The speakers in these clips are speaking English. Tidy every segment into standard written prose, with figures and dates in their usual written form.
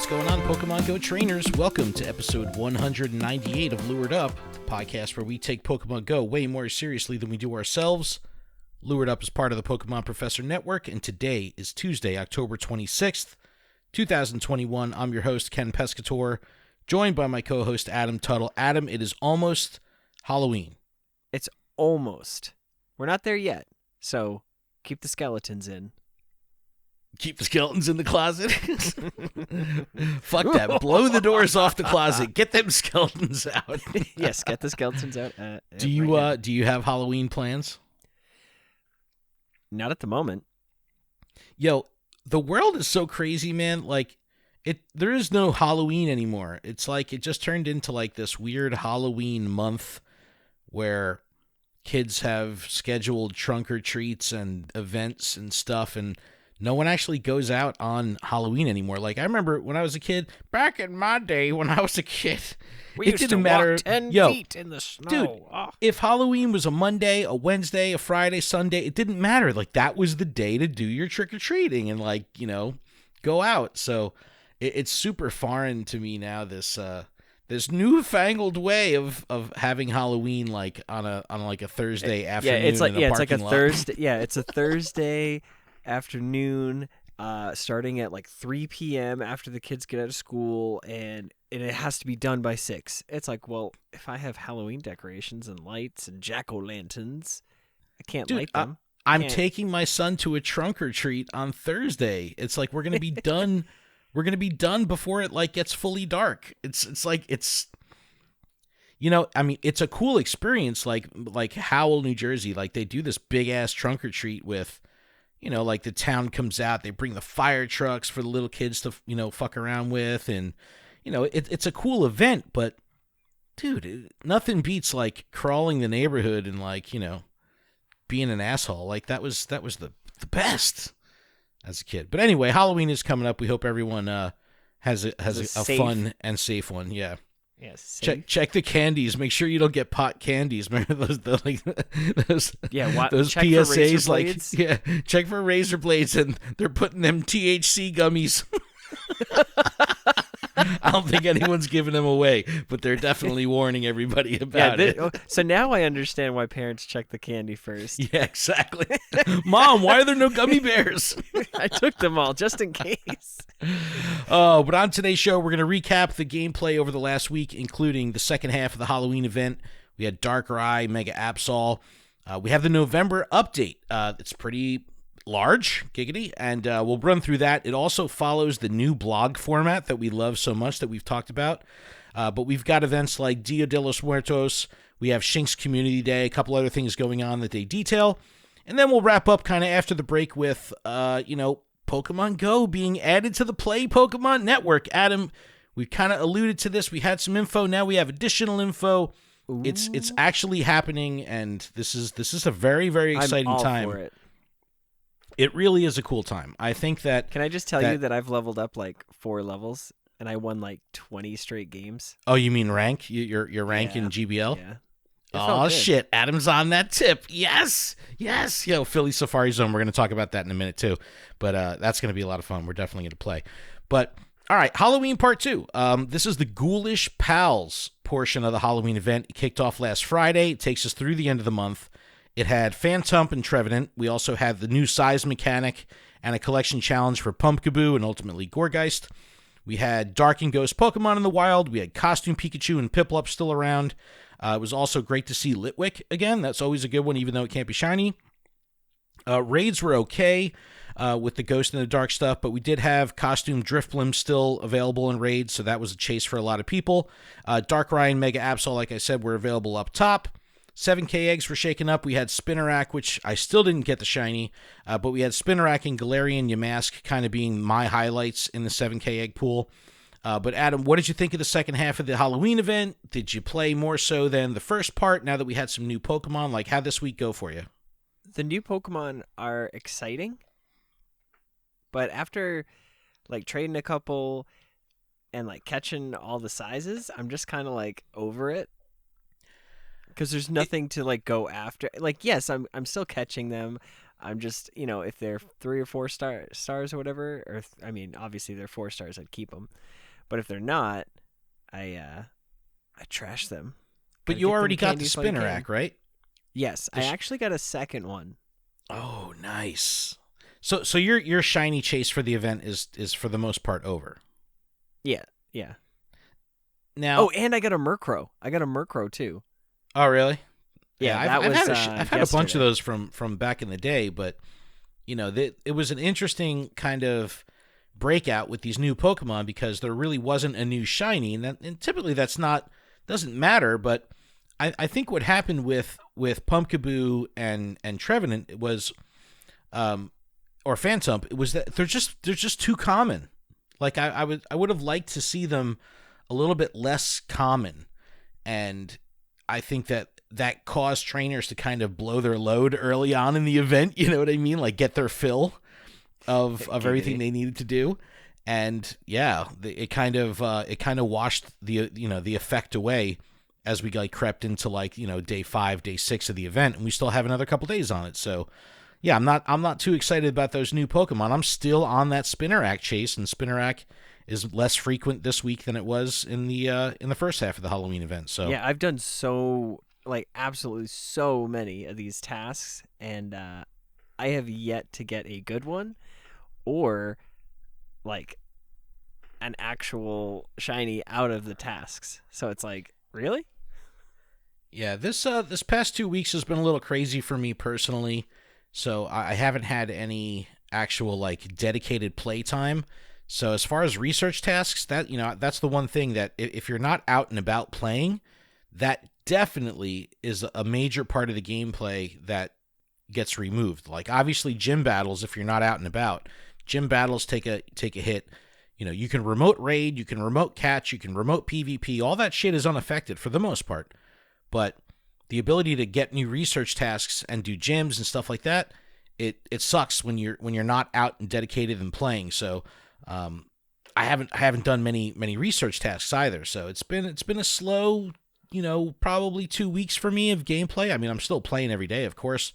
going on, Pokemon Go trainers? Welcome to episode 198 of Lured Up, the podcast where we take Pokemon Go way more seriously than we do ourselves. Lured Up is part of the Pokemon Professor Network, and today is Tuesday, October 26th, 2021. I'm your host, Ken Pescator, joined by my co-host, Adam Tuttle. Adam, it is almost Halloween. It's almost. We're not there yet, so keep the skeletons in. Keep the skeletons in the closet? Fuck that. Blow the doors off the closet. Get them skeletons out. Yes, get the skeletons out. Do you have Halloween plans? Not at the moment. Yo, the world is so crazy, man. Like, there is no Halloween anymore. It's like it just turned into like this weird Halloween month where kids have scheduled trunk or treats and events and stuff, and no one actually goes out on Halloween anymore. Like, I remember when I was a kid, back in my day when I was a kid, it didn't matter. Walk 10 feet in the snow. Dude, if Halloween was a Monday, a Wednesday, a Friday, Sunday, it didn't matter. Like, that was the day to do your trick-or-treating and, like, you know, go out. So it's super foreign to me now, this newfangled way of having Halloween, like, on a Thursday afternoon. It's like a lot. Thursday. Yeah, it's a Thursday afternoon, starting at like 3 p.m. after the kids get out of school, and it has to be done by 6. It's like, well, if I have Halloween decorations and lights and jack-o'-lanterns, I can't light them. I'm taking my son to a trunk or treat on Thursday. It's like we're gonna be done. We're gonna be done before it like gets fully dark. It's like you know, I mean, it's a cool experience. Like Howell, New Jersey, like they do this big ass trunk or treat with, you know, like the town comes out, they bring the fire trucks for the little kids to, you know, fuck around with. And, you know, it's a cool event, but dude, nothing beats like crawling the neighborhood and like, you know, being an asshole. Like that was the best as a kid. But anyway, Halloween is coming up. We hope everyone has a fun and safe one. Yeah. Yes. Check the candies. Make sure you don't get pot candies. Remember those those check PSAs for like yeah. Check for razor blades, and they're putting them THC gummies. I don't think anyone's giving them away, but they're definitely warning everybody about it. So now I understand why parents check the candy first. Yeah, exactly. Mom, why are there no gummy bears? I took them all just in case. Oh, but on today's show, we're going to recap the gameplay over the last week, including the second half of the Halloween event. We had Darkrai, Mega Absol. We have the November update. It's pretty large, giggity, and we'll run through that. It also follows the new blog format that we love so much that we've talked about. But we've got events like Dia de los Muertos. We have Shinx Community Day, a couple other things going on that they detail. And then we'll wrap up kind of after the break with, you know, Pokemon Go being added to the Play Pokemon Network. Adam, we kind of alluded to this. We had some info. Now we have additional info. Ooh. It's actually happening, and this is a very, very exciting I'm all time. For it. It really is a cool time. I think that... Can I just tell you that I've leveled up like 4 levels, and I won like 20 straight games? Oh, you mean rank? Your rank in GBL? Yeah. Oh, shit. Adam's on that tip. Yes. Yes. Yo, Philly Safari Zone. We're going to talk about that in a minute, too. But that's going to be a lot of fun. We're definitely going to play. But, all right, Halloween Part 2. This is the Ghoulish Pals portion of the Halloween event. It kicked off last Friday. It takes us through the end of the month. It had Phantump and Trevenant. We also had the new size mechanic and a collection challenge for Pumpkaboo and ultimately Gourgeist. We had Dark and Ghost Pokemon in the wild. We had Costume Pikachu and Piplup still around. It was also great to see Litwick again. That's always a good one, even though it can't be shiny. Raids were okay with the Ghost and the Dark stuff, but we did have Costume Drifblim still available in raids, so that was a chase for a lot of people. Darkrai and Mega Absol, like I said, were available up top. 7K eggs were shaken up. We had Spinarak, which I still didn't get the shiny, but we had Spinarak and Galarian Yamask kind of being my highlights in the 7K egg pool. But Adam, what did you think of the second half of the Halloween event? Did you play more so than the first part now that we had some new Pokemon? Like, how'd this week go for you? The new Pokemon are exciting, but after like trading a couple and like catching all the sizes, I'm just kind of like over it. Because there's nothing to like go after. Like, yes, I'm still catching them. I'm just, if they're 3 or 4 stars or whatever, or I mean, obviously they're 4 stars, I'd keep them. But if they're not, I trash them. But Gotta you get them already got the candies while you spinner can. rack, right? Yes, I actually got a second one. Oh, nice. So your shiny chase for the event is for the most part over. Yeah. Now, Oh, and I got a Murkrow. I got a Murkrow too. oh, really? Yeah, I've had a bunch of yesterday. those from back in the day, but it was an interesting kind of breakout with these new Pokemon because there really wasn't a new shiny, and typically doesn't matter. But I think what happened with Pumpkaboo and Trevenant was, or Phantump, it was that they're just too common. Like I would have liked to see them a little bit less common, and I think that caused trainers to kind of blow their load early on in the event. You know what I mean? Like get their fill of everything they needed to do, and yeah, it kind of washed the effect away as we crept into day 5, day 6 of the event, and we still have another couple days on it. So yeah, I'm not too excited about those new Pokemon. I'm still on that Spinnerack chase, and Spinnerack is less frequent this week than it was in the first half of the Halloween event. So yeah, I've done absolutely so many of these tasks, and I have yet to get a good one or an actual shiny out of the tasks. So it's really? Yeah, this past 2 weeks has been a little crazy for me personally. So I haven't had any actual dedicated play time. So as far as research tasks, that's the one thing that if you're not out and about playing, that definitely is a major part of the gameplay that gets removed. Like obviously gym battles, if you're not out and about, gym battles take a hit. You can remote raid, you can remote catch, you can remote PvP, all that shit is unaffected for the most part. But the ability to get new research tasks and do gyms and stuff like that, it sucks when you're not out and dedicated and playing. So I haven't done many research tasks either. So it's been a slow, probably 2 weeks for me of gameplay. I mean, I'm still playing every day, of course.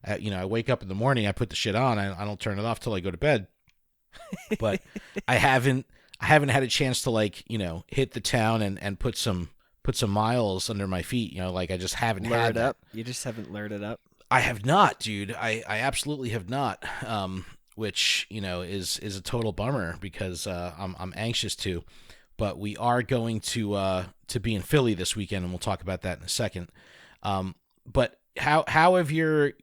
I wake up in the morning, I put the shit on, I don't turn it off till I go to bed. But I haven't had a chance to hit the town and put some miles under my feet. I just haven't had that. You just haven't lured it up. I have not, dude. I absolutely have not. Which is a total bummer because I'm anxious to. But we are going to be in Philly this weekend, and we'll talk about that in a second. But how have your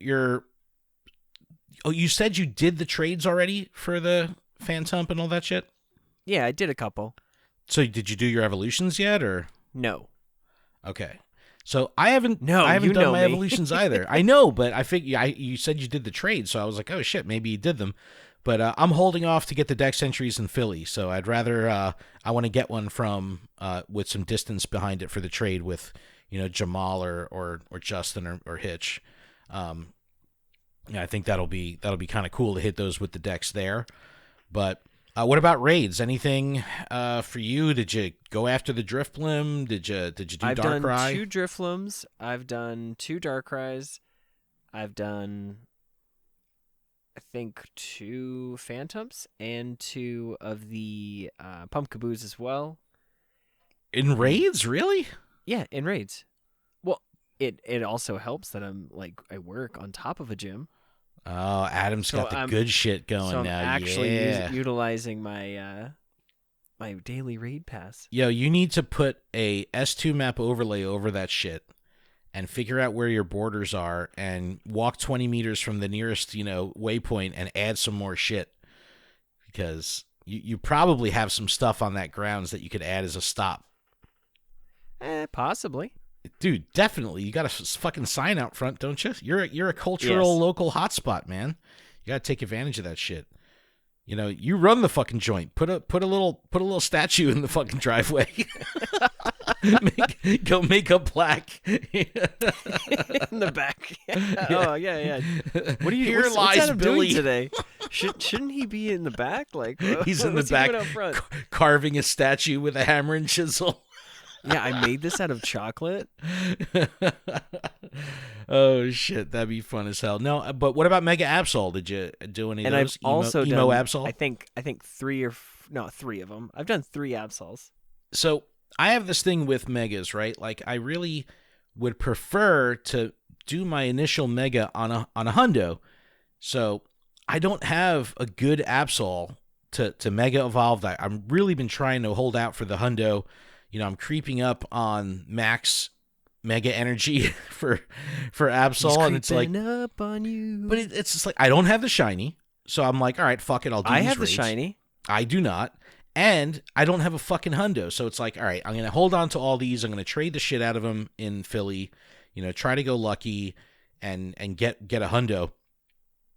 you said you did the trades already for the Phantump and all that shit? Yeah, I did a couple. So did you do your evolutions yet, or no? Okay. So I haven't done my evolutions either. I know, but I figure you said you did the trade, so I was like, oh shit, maybe you did them. But I'm holding off to get the Dex entries in Philly, so I'd rather I want to get one from with some distance behind it for the trade with Jamal or Justin or Hitch. Yeah, I think that'll be kind of cool to hit those with the Dex there. But what about raids? Anything for you? Did you go after the Drifblim? Did you do I've Darkrai? done 2 Driflims. I've done 2 Darkrai's. I've done, I think, 2 Phantoms and 2 of the Pumpkaboos as well. In raids, really? Yeah, in raids. Well, it also helps that I work on top of a gym. Oh, Adam's got the good shit going so now. I'm actually yeah. utilizing my my daily raid pass. Yo, you need to put a S2 map overlay over that shit and figure out where your borders are and walk 20 meters from the nearest, waypoint and add some more shit. Because you probably have some stuff on that grounds that you could add as a stop. Possibly. Dude, definitely. You got a fucking sign out front, don't you? You're a cultural local hotspot, man. You got to take advantage of that shit. You run the fucking joint. Put a little statue in the fucking driveway. Go make a plaque in the back. Yeah. Oh yeah. What are you? Here what's lies Adam Billy doing today? Shouldn't he be in the back? He's in the what's back he doing up front? Carving a statue with a hammer and chisel. Yeah, I made this out of chocolate. Oh shit, that'd be fun as hell. No, but what about Mega Absol? Did you do any of And those? I've also Emo done, Absol? I think three of them. I've done 3 Absols. So I have this thing with megas, right? Like I really would prefer to do my initial mega on a hundo. So I don't have a good Absol to mega evolve. I'm really been trying to hold out for the hundo. You know, I'm creeping up on max mega energy for Absol, and it's like up on you. But it's just like I don't have the shiny, so I'm like, all right, fuck it, I'll do. I these have the raids. shiny. I do not, and I don't have a fucking hundo, so it's like, all right, I'm gonna hold on to all these. I'm gonna trade the shit out of them in Philly. You know, try to go lucky and get a hundo,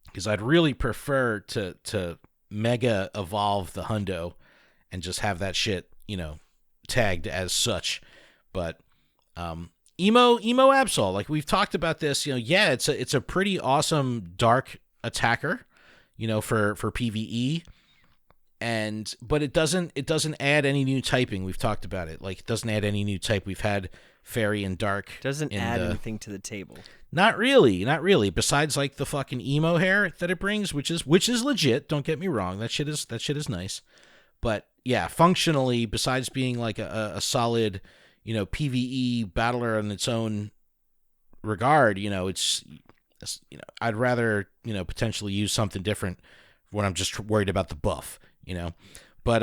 because I'd really prefer to mega evolve the hundo and just have that shit, you know, tagged as such. But Emo Absol, like we've talked about this, you know, yeah, it's a pretty awesome dark attacker, you know, for PvE, but it doesn't add any new typing. We've talked about it, like it doesn't add any new type. We've had fairy and dark. Doesn't add anything to the table. Not really. Besides like the fucking emo hair that it brings, which is legit. Don't get me wrong, that shit is nice. But yeah, functionally, besides being like a solid, you know, PvE battler in its own regard, you know, I'd rather, you know, potentially use something different when I'm just worried about the buff, you know. But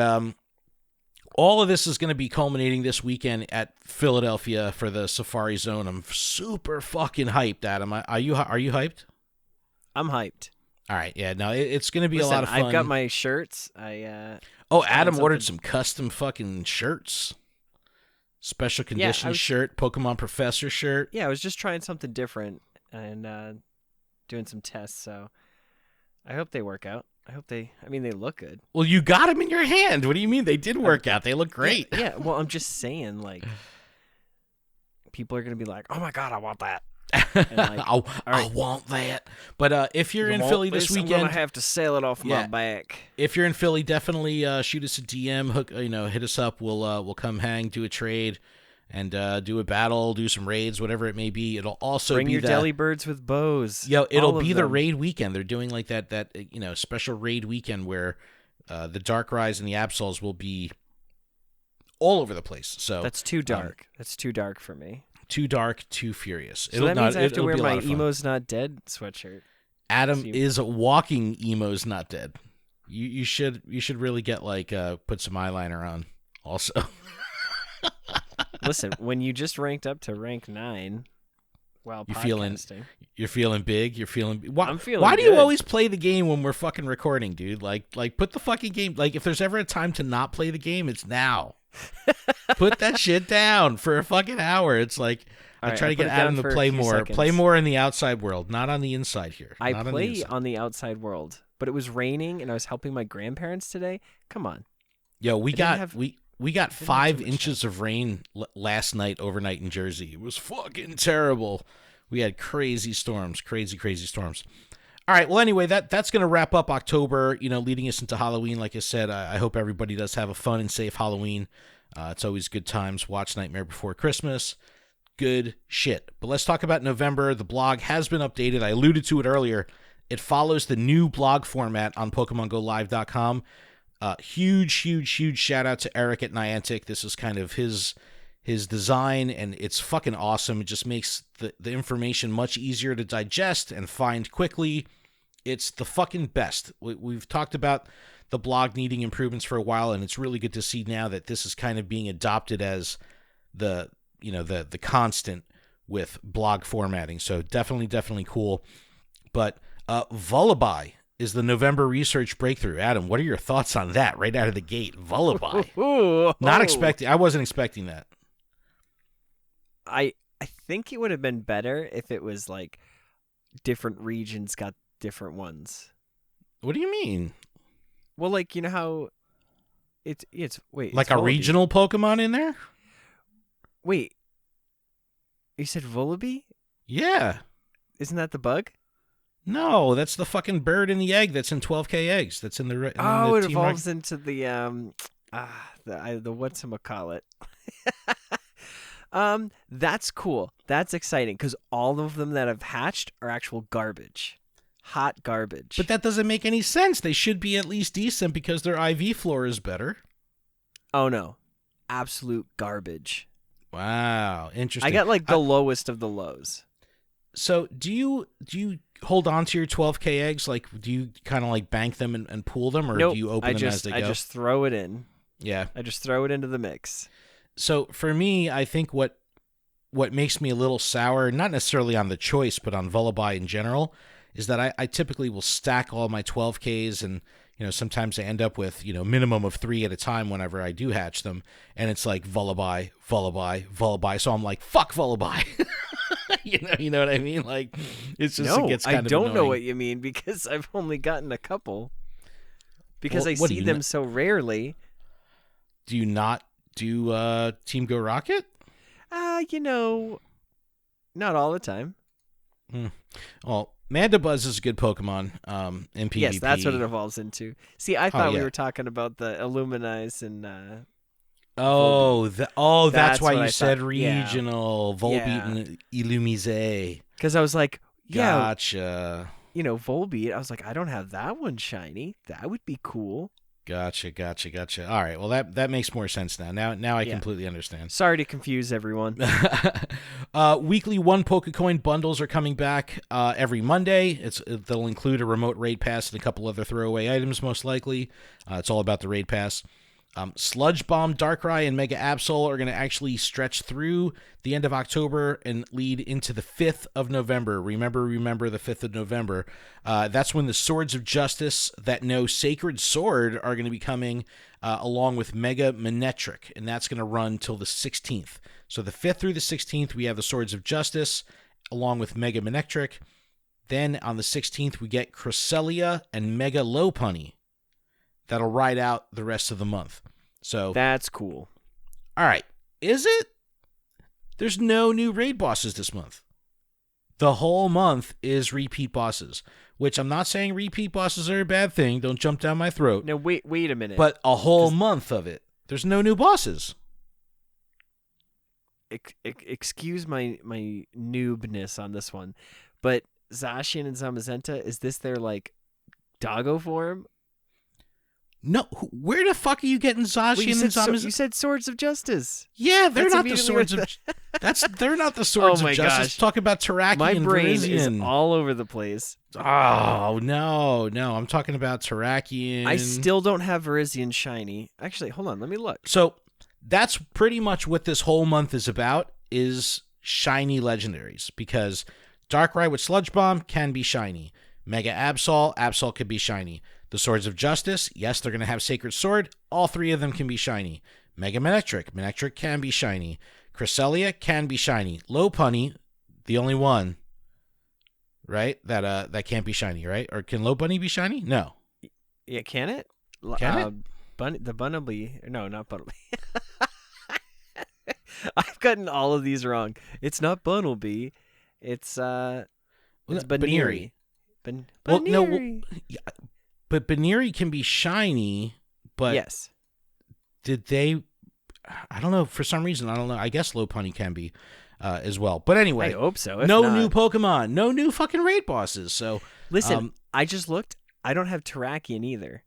all of this is going to be culminating this weekend at Philadelphia for the Safari Zone. I'm super fucking hyped, Adam. Are you hyped? I'm hyped. All right, yeah, no, it's going to be a lot of fun. I've got my shirts. Adam ordered some custom fucking shirts. Special condition shirt, Pokemon Professor shirt. Yeah, I was just trying something different and doing some tests, so I hope they work out. They look good. Well, you got them in your hand. What do you mean? They did work out. They look great. Yeah, well, I'm just saying, like, people are going to be like, oh my God, I want that. And like, I want that. But if you're in Philly this weekend, I'm going to have to sail it off my back. If you're in Philly, definitely shoot us a DM, hit us up. We'll come hang, do a trade, and do a battle, do some raids, whatever it may be. It'll also bring be your deli birds with bows. It'll be the raid weekend. They're doing like that you know, special raid weekend where the Darkrai's and the Absols will be all over the place. So that's too dark. That's too dark for me. Too dark, too furious. So that means I have to wear my Emo's Not Dead sweatshirt. Adam is walking Emo's Not Dead. You should really get like put some eyeliner on also. Listen, when you just ranked up to rank 9 while podcasting, you're feeling big. You're feeling. I'm feeling. Why good. do you always play the game when we're fucking recording, dude? Like put the fucking game. Like if there's ever a time to not play the game, it's now. Put that shit down for a fucking hour. It's like I try to get Adam to play more. Play more in the outside world, not on the inside here. I play on the outside world, but it was raining and I was helping my grandparents today. Come on. Yo, we got 5 inches of rain last night overnight in Jersey. It was fucking terrible. We had crazy storms. All right, well, anyway, that's going to wrap up October, you know, leading us into Halloween. Like I said, I hope everybody does have a fun and safe Halloween. It's always good times. Watch Nightmare Before Christmas. Good shit. But let's talk about November. The blog has been updated. I alluded to it earlier. It follows the new blog format on PokemonGoLive.com. Huge shout out to Eric at Niantic. This is kind of his design, and it's fucking awesome. It just makes the information much easier to digest and find quickly. It's the fucking best. We've talked about the blog needing improvements for a while, and it's really good to see now that this is kind of being adopted as the constant with blog formatting. So definitely cool. But Vullaby is the November research breakthrough. Adam, what are your thoughts on that right out of the gate? Vullaby. I wasn't expecting that. I think it would have been better if it was like different regions got different ones. What do you mean? Well, like, you know how it's like a regional Pokemon in there? Wait. You said Vullaby? Yeah. Isn't that the bug? No, that's the fucking bird in the egg that's in 12K eggs. That's in the it evolves into the whatchamacallit. That's cool. That's exciting because all of them that have hatched are actual garbage. Hot garbage. But that doesn't make any sense. They should be at least decent because their IV floor is better. Oh no. Absolute garbage. Wow, interesting. I got like the lowest of the lows. So do you hold on to your 12K eggs? Like, do you kind of like bank them and pool them, or Nope. do you open them as they go? I just throw it in. Yeah. I just throw it into the mix. So for me, I think what makes me a little sour, not necessarily on the choice, but on Vullaby in general, is that I typically will stack all my 12Ks, and sometimes I end up with minimum of 3 at a time whenever I do hatch them, and it's like Vullaby, Vullaby, Vullaby. So I'm like, fuck Vullaby. You know what I mean? Like, it's just it gets kind of I don't annoying. know what you mean because I've only gotten a couple. Because Well, I what do see you them kn- so rarely. Do you not do Team Go Rocket? Not all the time. Well, Mandibuzz is a good Pokemon in PvP. Yes, that's what it evolves into. See, I thought we yeah. were talking about the Illuminize and that's That's why what you I said thought. Yeah. regional, Volbeat Yeah. and Illumise. because I was like, yeah, Gotcha. Volbeat. I was like, I don't have that one shiny. That would be cool. Gotcha. All right. Well, that makes more sense now. Now I Yeah. completely understand. Sorry to confuse everyone. Weekly 1 Pokecoin bundles are coming back every Monday. They'll include a remote raid pass and a couple other throwaway items, most likely. It's all about the raid pass. Sludge Bomb, Darkrai, and Mega Absol are going to actually stretch through the end of October and lead into the 5th of November. Remember the 5th of November. That's when the Swords of Justice that know Sacred Sword are going to be coming along with Mega Manectric, and that's going to run till the 16th. So the 5th through the 16th, we have the Swords of Justice along with Mega Manectric. Then on the 16th, we get Cresselia and Mega Lopunny. That'll ride out the rest of the month. So That's cool. all right. Is it? There's no new raid bosses this month. The whole month is repeat bosses, which I'm not saying repeat bosses are a bad thing. Don't jump down my throat. No, wait a minute. But a whole month of it, there's no new bosses. Excuse my noobness on this one, but Zacian and Zamazenta, is this their like doggo form? No, where the fuck are you getting Zacian and Zamazenta? You said Swords of Justice. Yeah, they're That's not the immediately Swords of. They're not the Swords Oh my of Justice. gosh. Talk about Terrakion My and brain is Virizion. all over the place. Oh no! I'm talking about Terrakion. I still don't have Virizion shiny. Actually, hold on, let me look. So that's pretty much what this whole month is about, is shiny legendaries, because Darkrai with Sludge Bomb can be shiny. Mega Absol could be shiny. The Swords of Justice, yes, they're going to have Sacred Sword. All 3 of them can be shiny. Mega Manectric can be shiny. Cresselia can be shiny. Lopunny, the only one, right, that can't be shiny, right? Or can Lopunny be shiny? No. Yeah, can it? Can it? The Bunnelby. No, not Bunnelby. I've gotten all of these wrong. It's not Bunnelby. It's Baneri. Well, no, but Baneri can be shiny, but yes. Did they? I don't know. For some reason, I don't know. I guess Lopunny can be as well. But anyway, I hope so. If no not, new Pokemon, no new fucking raid bosses. So listen, I just looked. I don't have Terrakion either.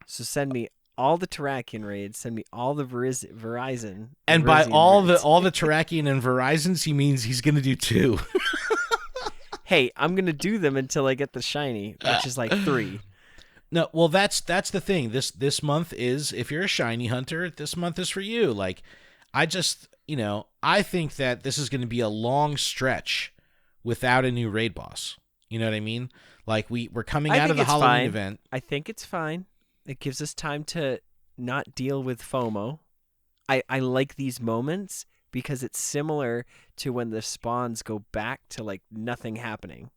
So send me all the Terrakion raids. Send me all the Verizon. And by Virizion all raids. the Terrakion and Verizons, he means he's going to do 2. Hey, I'm gonna do them until I get the shiny, which is like 3. No, well, that's the thing. This month is, if you're a shiny hunter, this month is for you. Like, I just, I think that this is going to be a long stretch without a new raid boss. You know what I mean? Like, we're coming out of the Halloween event. I think it's fine. It gives us time to not deal with FOMO. I like these moments because it's similar to when the spawns go back to like nothing happening.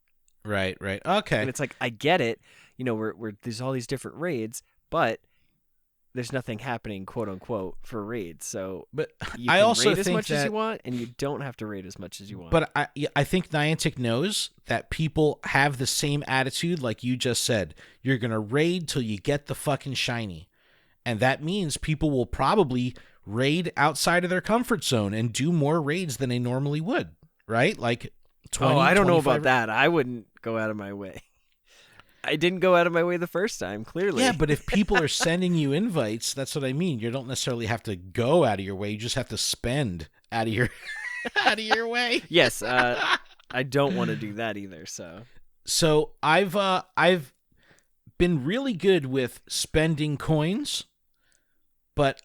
Right. Okay. And it's like, I get it. We're there's all these different raids, but there's nothing happening, quote unquote, for raids. So, but you I can also raid as think much as that- you want, and you don't have to raid as much as you want. But I think Niantic knows that people have the same attitude, like you just said. You're gonna raid till you get the fucking shiny, and that means people will probably raid outside of their comfort zone and do more raids than they normally would, right? Like 20, I don't know 25 about that. I wouldn't go out of my way. I didn't go out of my way the first time, clearly. Yeah, but if people are sending you invites, that's what I mean. You don't necessarily have to go out of your way. You just have to spend out of your out of your way. Yes, I don't want to do that either. So I've been really good with spending coins, but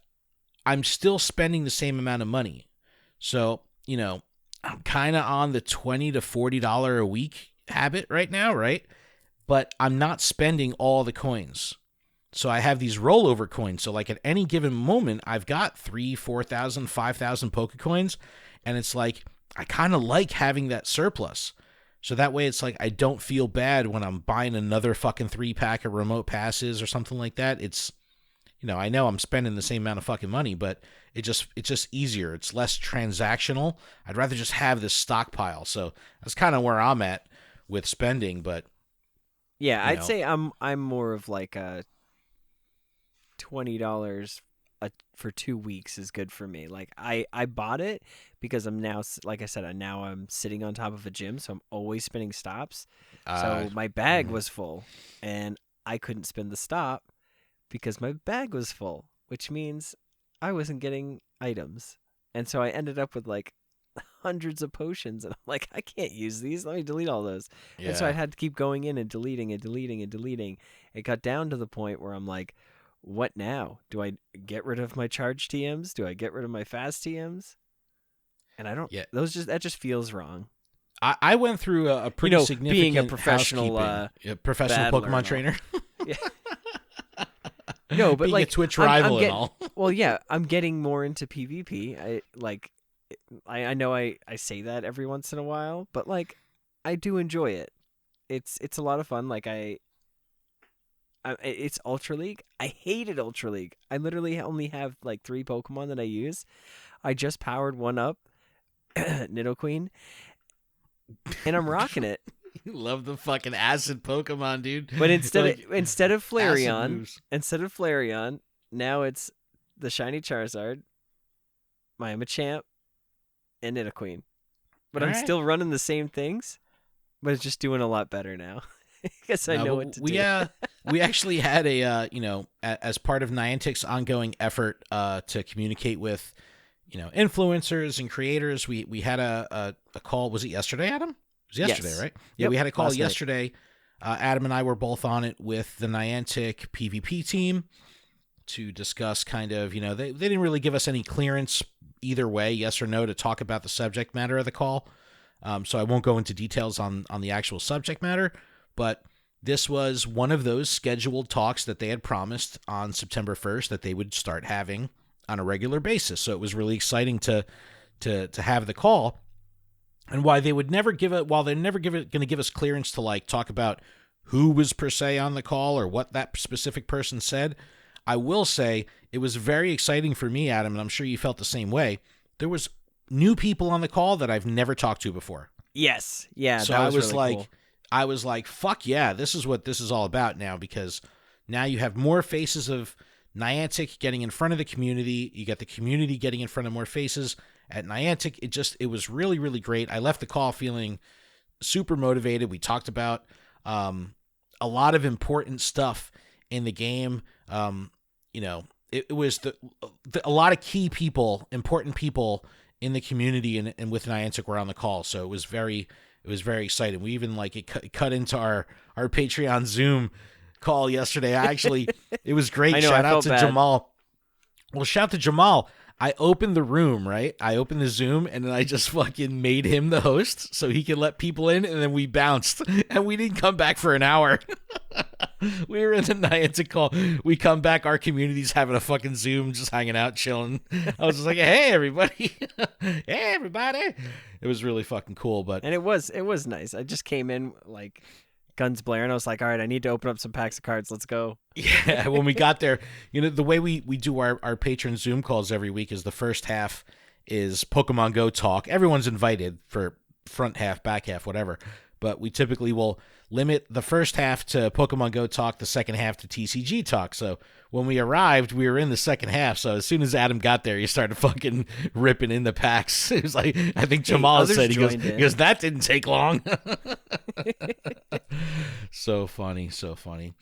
I'm still spending the same amount of money. So, I'm kind of on the $20 to $40 a week habit right now, right? But I'm not spending all the coins. So I have these rollover coins. So like at any given moment, I've got 3,000, 4,000, 5,000 Pokecoins. And it's like, I kind of like having that surplus. So that way it's like, I don't feel bad when I'm buying another fucking 3-pack of remote passes or something like that. It's, I know I'm spending the same amount of fucking money, but it's just easier. It's less transactional. I'd rather just have this stockpile. So that's kind of where I'm at with spending, but yeah, I'd say I'm more of like a $20 for 2 weeks is good for me. Like I bought it because I'm now, like I said, I'm sitting on top of a gym, so I'm always spinning stops. So my bag was full, and I couldn't spin the stop because my bag was full, which means I wasn't getting items, and so I ended up with like hundreds of potions, and I'm like, I can't use these. Let me delete all those. Yeah. And so I had to keep going in and deleting and deleting and deleting. It got down to the point where I'm like, what now? Do I get rid of my charge TMs? Do I get rid of my fast TMs? And I don't. Yeah. That just feels wrong. I went through a pretty significant being a professional Pokemon trainer. Yeah. No, but being like a Twitch rival and all. Well, yeah, I'm getting more into PvP. I know I say that every once in a while, but like I do enjoy it. It's a lot of fun. Like it's Ultra League. I hated Ultra League. I literally only have like 3 Pokemon that I use. I just powered one up, Nidoqueen, and I'm rocking it. You love the fucking acid Pokemon, dude. But instead of Flareon, now it's the shiny Charizard, my Machamp, and Nidoqueen. But I'm still running the same things, but it's just doing a lot better now. Because I know what to do. We actually had a, as part of Niantic's ongoing effort to communicate with, influencers and creators, we had a call. Was it yesterday, Adam? It was yesterday, yes. Right? Yeah, we had a call yesterday. Adam and I were both on it with the Niantic PvP team to discuss kind of, they didn't really give us any clearance either way, yes or no, to talk about the subject matter of the call. So I won't go into details on the actual subject matter. But this was one of those scheduled talks that they had promised on September 1st that they would start having on a regular basis. So it was really exciting to have the call. And while they're never going to give us clearance to like talk about who was per se on the call or what that specific person said, I will say it was very exciting for me, Adam, and I'm sure you felt the same way. There was new people on the call that I've never talked to before. Yes. Yeah. So I was really cool. I was like, fuck yeah, this is what this is all about now, because now you have more faces of Niantic getting in front of the community. You got the community getting in front of more faces at Niantic. It was really, really great. I left the call feeling super motivated. We talked about a lot of important stuff in the game. It was a lot of key people, important people in the community and with Niantic were on the call. So it was very exciting. We even it cut into our Patreon Zoom call yesterday. It was great. Shout out to Jamal. Well, shout to Jamal. I opened the room, right? I opened the Zoom and then I just fucking made him the host so he could let people in, and then we bounced and we didn't come back for an hour. We were in the Niantic call. We come back, our community's having a fucking Zoom, just hanging out, chilling. I was just like, hey, everybody. Hey, everybody. It was really fucking cool. And it was nice. I just came in like guns blaring. I was like, all right, I need to open up some packs of cards. Let's go. Yeah, when we got there, the way we do our patron Zoom calls every week is the first half is Pokemon Go talk. Everyone's invited for front half, back half, whatever. but we typically will limit the first half to Pokemon Go talk, the second half to TCG talk. So when we arrived, we were in the second half. So as soon as Adam got there, he started fucking ripping in the packs. It was like, I think Jamal said, he goes, that didn't take long. So funny, so funny.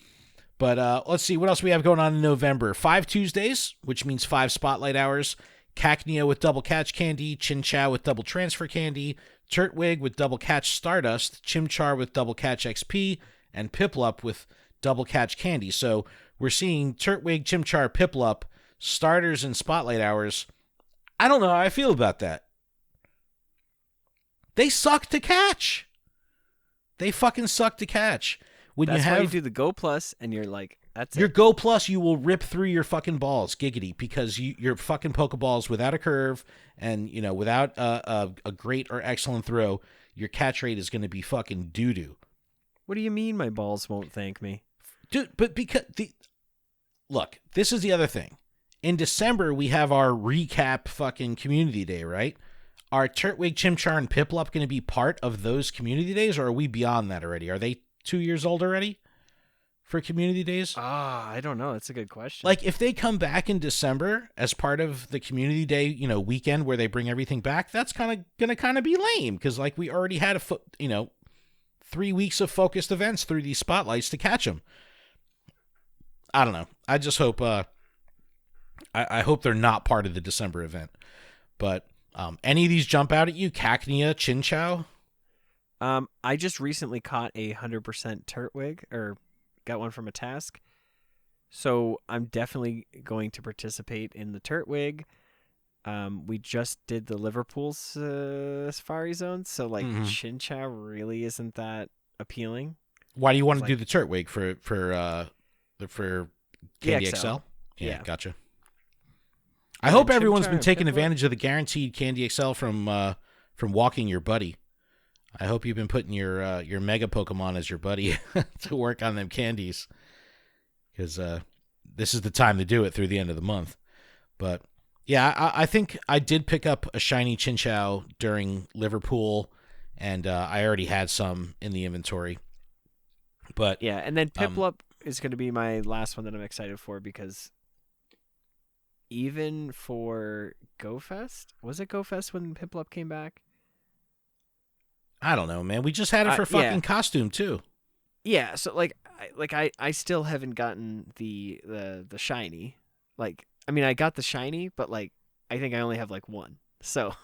But let's see what else we have going on in November. 5 Tuesdays, which means 5 spotlight hours. Cacnea with double catch candy, Chinchou with double transfer candy, Turtwig with double catch Stardust, Chimchar with double catch XP, and Piplup with double catch candy. So we're seeing Turtwig, Chimchar, Piplup, starters and spotlight hours. I don't know how I feel about that. They suck to catch. They fucking suck to catch. That's why you do the Go Plus, and you're like, that's your it. Go Plus, you will rip through your fucking balls, giggity, because your fucking Pokeballs without a curve and, you know, without a great or excellent throw, your catch rate is going to be fucking doo-doo. What do you mean my balls won't thank me? Dude, but because look, this is the other thing. In December, we have our recap fucking community day, right? Are Turtwig, Chimchar, and Piplup going to be part of those community days, or are we beyond that already? Are they 2 years old already for community days? I don't know. That's a good question. Like, if they come back in December as part of the community day, you know, weekend where they bring everything back, that's going to be lame, because, like, we already had 3 weeks of focused events through these spotlights to catch them. I don't know. I just hope I hope they're not part of the December event. But any of these jump out at you? Cacnea, Chinchou? I just recently caught 100% Turtwig, or got one from a task. So I'm definitely going to participate in the Turtwig. We just did the Liverpool Safari Zone, so like Chinchou really isn't that appealing. Why do you want to do the Turtwig for Candy XL? Yeah, gotcha. I hope everyone's been taking advantage of the guaranteed Candy XL from walking your buddy. I hope you've been putting your Mega Pokemon as your buddy to work on them candies, because this is the time to do it through the end of the month. But yeah, I think I did pick up a shiny Chinchou during Liverpool, and I already had some in the inventory. But yeah, and then Piplup is going to be my last one that I'm excited for, because even for GoFest, was it GoFest when Piplup came back? I don't know, man. We just had it for fucking costume too. Yeah, so I still haven't gotten the shiny. Like, I mean, I got the shiny, but like I think I only have like one. So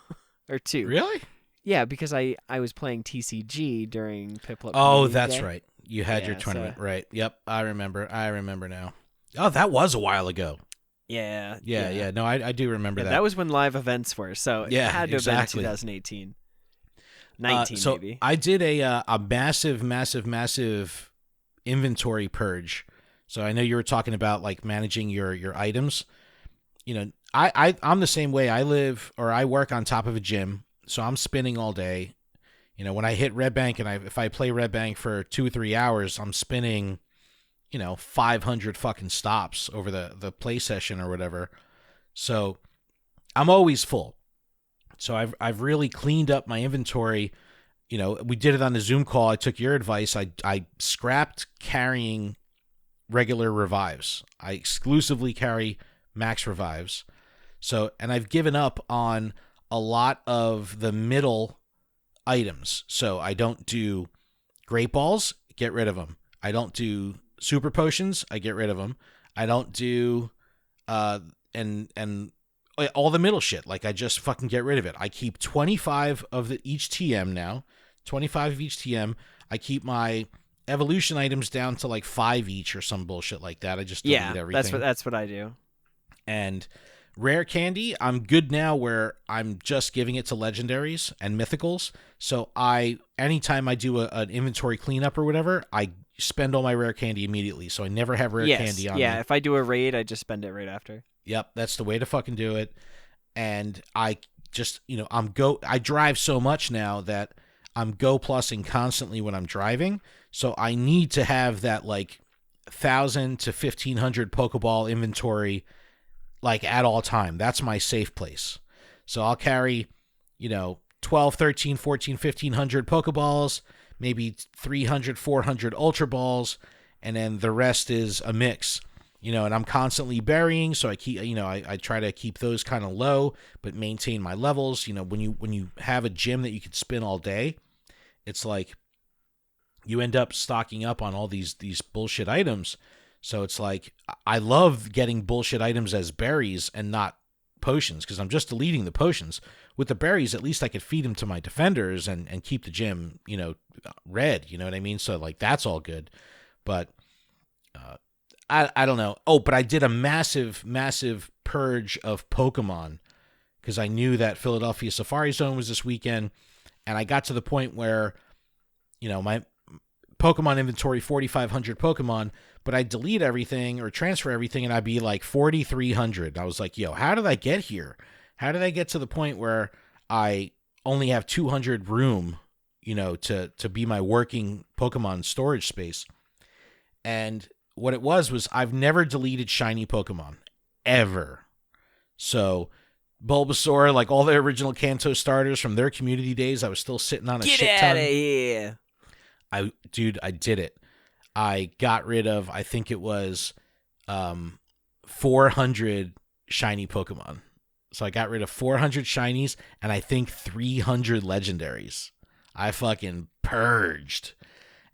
or two. Really? Yeah, because I was playing TCG during Piplup. Oh, that's right. You had your tournament, right? Yep, I remember now. Oh, that was a while ago. Yeah. No, I do remember that. That was when live events were, so it had to have been 2018. 19 so maybe. I did a massive inventory purge. So I know you were talking about like managing your items. You know, I'm the same way. I work on top of a gym, so I'm spinning all day. You know, when I hit Red Bank and if I play Red Bank for 2 or 3 hours, I'm spinning, 500 fucking stops over the play session or whatever. So I'm always full. So I've really cleaned up my inventory. You know, we did it on the Zoom call. I took your advice. I scrapped carrying regular revives. I exclusively carry max revives. So, and I've given up on a lot of the middle items. So I don't do Great Balls, get rid of them. I don't do Super Potions, I get rid of them. I don't do and all the middle shit. Like, I just fucking get rid of it. I keep 25 of each TM now. 25 of each TM. I keep my evolution items down to like 5 each or some bullshit like that. I just delete everything. That's what I do. And rare candy, I'm good now where I'm just giving it to legendaries and mythicals. So anytime I do an inventory cleanup or whatever, I spend all my rare candy immediately. So I never have rare candy on me. Yeah, if I do a raid, I just spend it right after. Yep, that's the way to fucking do it. And I just, I drive so much now that I'm Go Plusing constantly when I'm driving. So I need to have that like 1,000 to 1,500 Pokeball inventory like at all time. That's my safe place. So I'll carry, 12, 13, 14, 1,500 Pokeballs, maybe 300, 400 Ultra Balls, and then the rest is a mix. And I'm constantly burying, so I keep, I try to keep those kind of low, but maintain my levels. When you have a gym that you could spin all day, it's like you end up stocking up on all these bullshit items. So it's like I love getting bullshit items as berries and not potions, because I'm just deleting the potions. With the berries, at least I could feed them to my defenders and keep the gym, red. You know what I mean? So like that's all good, but. I don't know. Oh, but I did a massive purge of Pokemon because I knew that Philadelphia Safari Zone was this weekend, and I got to the point where, my Pokemon inventory, 4,500 Pokemon, but I'd delete everything or transfer everything, and I'd be like 4,300. I was like, yo, how did I get here? How did I get to the point where I only have 200 room, to be my working Pokemon storage space? And what it was I've never deleted shiny Pokemon, ever. So Bulbasaur, like all the original Kanto starters from their community days, I was still sitting on a shit ton. Get out of here. I did it. I got rid of, I think it was 400 shiny Pokemon. So I got rid of 400 shinies and I think 300 legendaries. I fucking purged.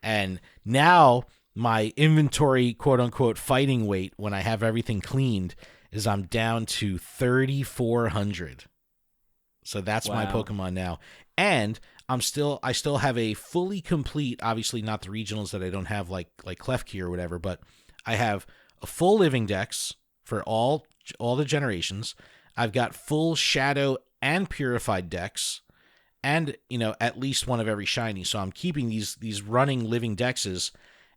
And now my inventory, quote unquote, fighting weight when I have everything cleaned is I'm down to 3,400. So that's my Pokemon now. And I still have a fully complete, obviously not the regionals that I don't have like Klefki or whatever, but I have a full living dex for all the generations. I've got full shadow and purified decks, and at least one of every shiny. So I'm keeping these running living dexes.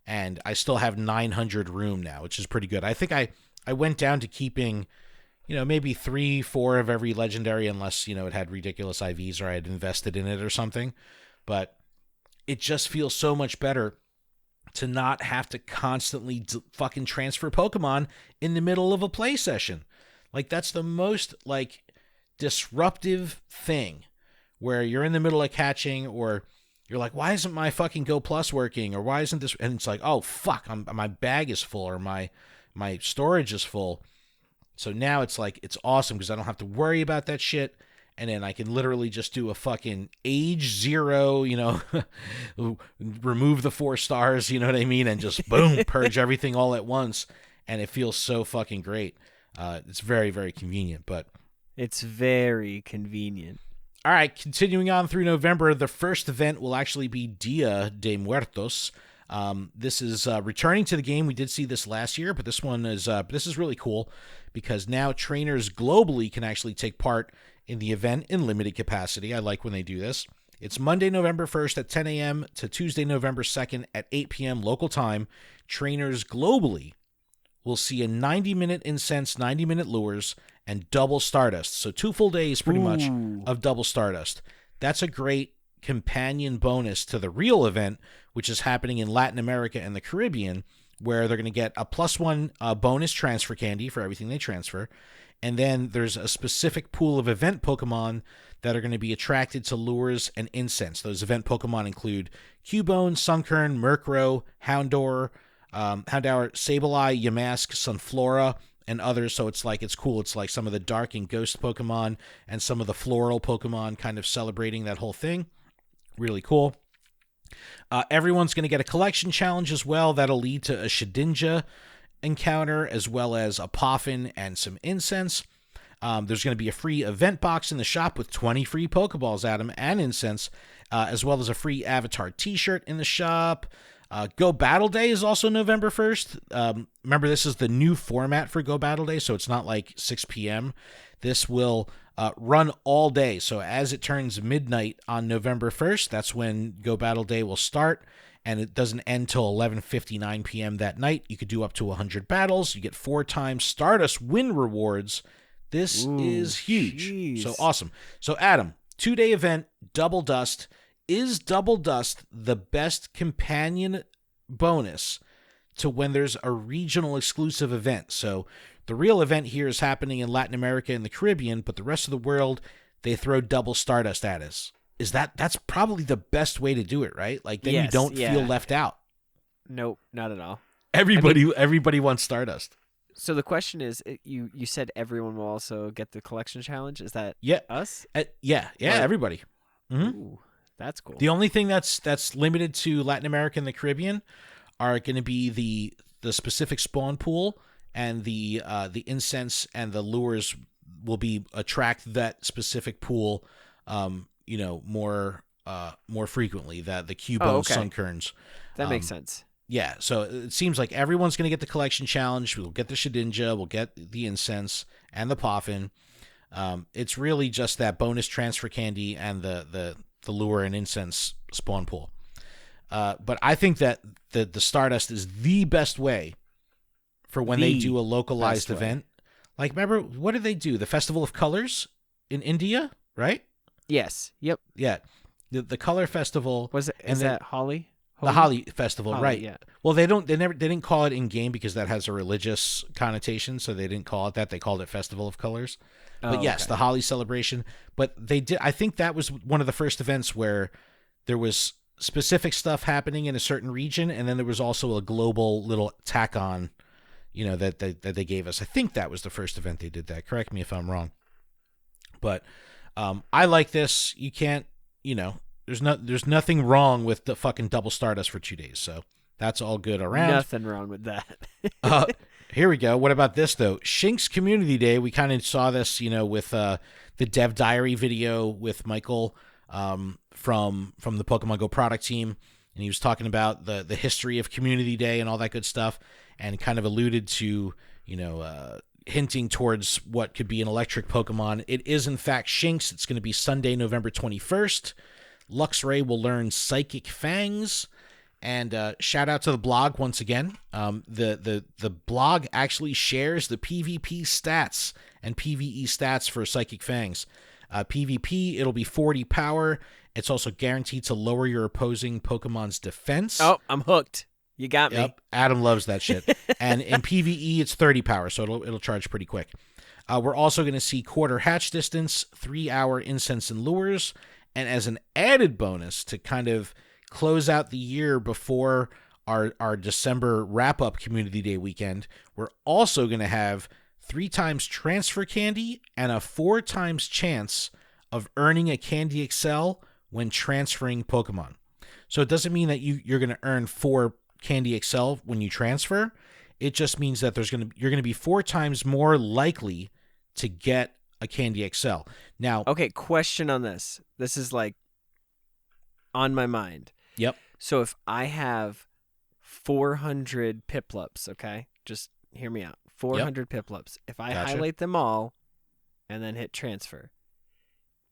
And I still have 900 room now, which is pretty good. I think I went down to keeping, maybe 3-4 of every legendary, unless, it had ridiculous IVs or I had invested in it or something. But it just feels so much better to not have to constantly fucking transfer Pokemon in the middle of a play session. Like, that's the most, disruptive thing, where you're in the middle of catching, or you're like, why isn't my fucking Go Plus working? Or why isn't this? And it's like, oh, fuck, my bag is full, or my storage is full. So now it's like, it's awesome because I don't have to worry about that shit. And then I can literally just do a fucking age 0, remove the 4 stars, you know what I mean? And just boom, purge everything all at once. And it feels so fucking great. It's very, very convenient, but. It's very convenient. All right, continuing on through November, the first event will actually be Dia de Muertos. This is returning to the game. We did see this last year, but this is really cool because now trainers globally can actually take part in the event in limited capacity. I like when they do this. It's Monday, November 1st at 10 a.m. to Tuesday, November 2nd at 8 p.m. local time. Trainers globally will see a 90-minute incense, 90-minute lures, and double Stardust. So 2 full days pretty much of double Stardust. That's a great companion bonus to the real event, which is happening in Latin America and the Caribbean, where they're going to get a +1 bonus transfer candy for everything they transfer. And then there's a specific pool of event Pokemon that are going to be attracted to lures and incense. Those event Pokemon include Cubone, Sunkern, Murkrow, Houndour, Sableye, Yamask, Sunflora, and others. So it's cool. It's like some of the dark and ghost Pokemon and some of the floral Pokemon kind of celebrating that whole thing. Really cool. Everyone's going to get a collection challenge as well. That'll lead to a Shedinja encounter, as well as a Poffin and some incense. There's going to be a free event box in the shop with 20 free Pokeballs, Adam, and incense, as well as a free Avatar t-shirt in the shop. Go Battle Day is also November 1st. Remember, this is the new format for Go Battle Day, so it's not like 6 p.m. This will run all day. So as it turns midnight on November 1st, that's when Go Battle Day will start, and it doesn't end till 11:59 p.m. that night. You could do up to 100 battles. You get 4 times Stardust win rewards. This is huge. Geez. So awesome. So Adam, 2-day event, Double Dust. Is Double Dust the best companion bonus to when there's a regional exclusive event? So the real event here is happening in Latin America and the Caribbean, but the rest of the world, they throw double Stardust at us. that's probably the best way to do it, right? Like then you don't feel left out. Nope, not at all. Everybody wants Stardust. So the question is, you said everyone will also get the collection challenge. Is that us? Yeah, everybody. Mm-hmm. Ooh, that's cool. The only thing that's limited to Latin America and the Caribbean are going to be the specific spawn pool, and the incense and the lures will be attract that specific pool, more frequently. The Cubo Sunkerns. That makes sense. Yeah, so it seems like everyone's going to get the collection challenge. We'll get the Shedinja, we'll get the incense and the Poffin. It's really just that bonus transfer candy and the lure and incense spawn pool. But I think that the Stardust is the best way for when they do a localized event. Like, remember, what did they do? The Festival of Colors in India, right? Yes. Yep. Yeah. The Color Festival. Is that Holi? The Holi Festival, right? Yeah. Well, they didn't call it in game because that has a religious connotation, so they didn't call it that. They called it Festival of Colors. But yes, the Holi celebration. But they did. I think that was one of the first events where there was specific stuff happening in a certain region, and then there was also a global little tack on, that they gave us. I think that was the first event they did that. Correct me if I'm wrong. But I like this. You can't, There's nothing wrong with the fucking double Stardust for 2 days, so that's all good around. Nothing wrong with that. Here we go. What about this, though? Shinx Community Day. We kind of saw this, with the Dev Diary video with Michael from the Pokemon GO product team, and he was talking about the history of Community Day and all that good stuff, and kind of alluded to, hinting towards what could be an electric Pokemon. It is, in fact, Shinx. It's going to be Sunday, November 21st. Luxray will learn Psychic Fangs, and shout out to the blog once again. The blog actually shares the PvP stats and PvE stats for Psychic Fangs. PvP, it'll be 40 power. It's also guaranteed to lower your opposing Pokemon's defense. Oh, I'm hooked. You got me. Yep, Adam loves that shit. And in PvE, it's 30 power, so it'll charge pretty quick. We're also going to see quarter hatch distance, 3-hour incense and lures. And as an added bonus to kind of close out the year before our December wrap-up Community Day weekend, we're also going to have 3 times transfer candy and a 4 times chance of earning a Candy XL when transferring Pokemon. So it doesn't mean that you're going to earn 4 Candy XL when you transfer. It just means that you're going to be 4 times more likely to get a Candy XL. Now, okay, question on this. This is like on my mind. Yep. So if I have 400 Piplups, okay? Just hear me out. 400 Piplups. If I highlight them all and then hit transfer,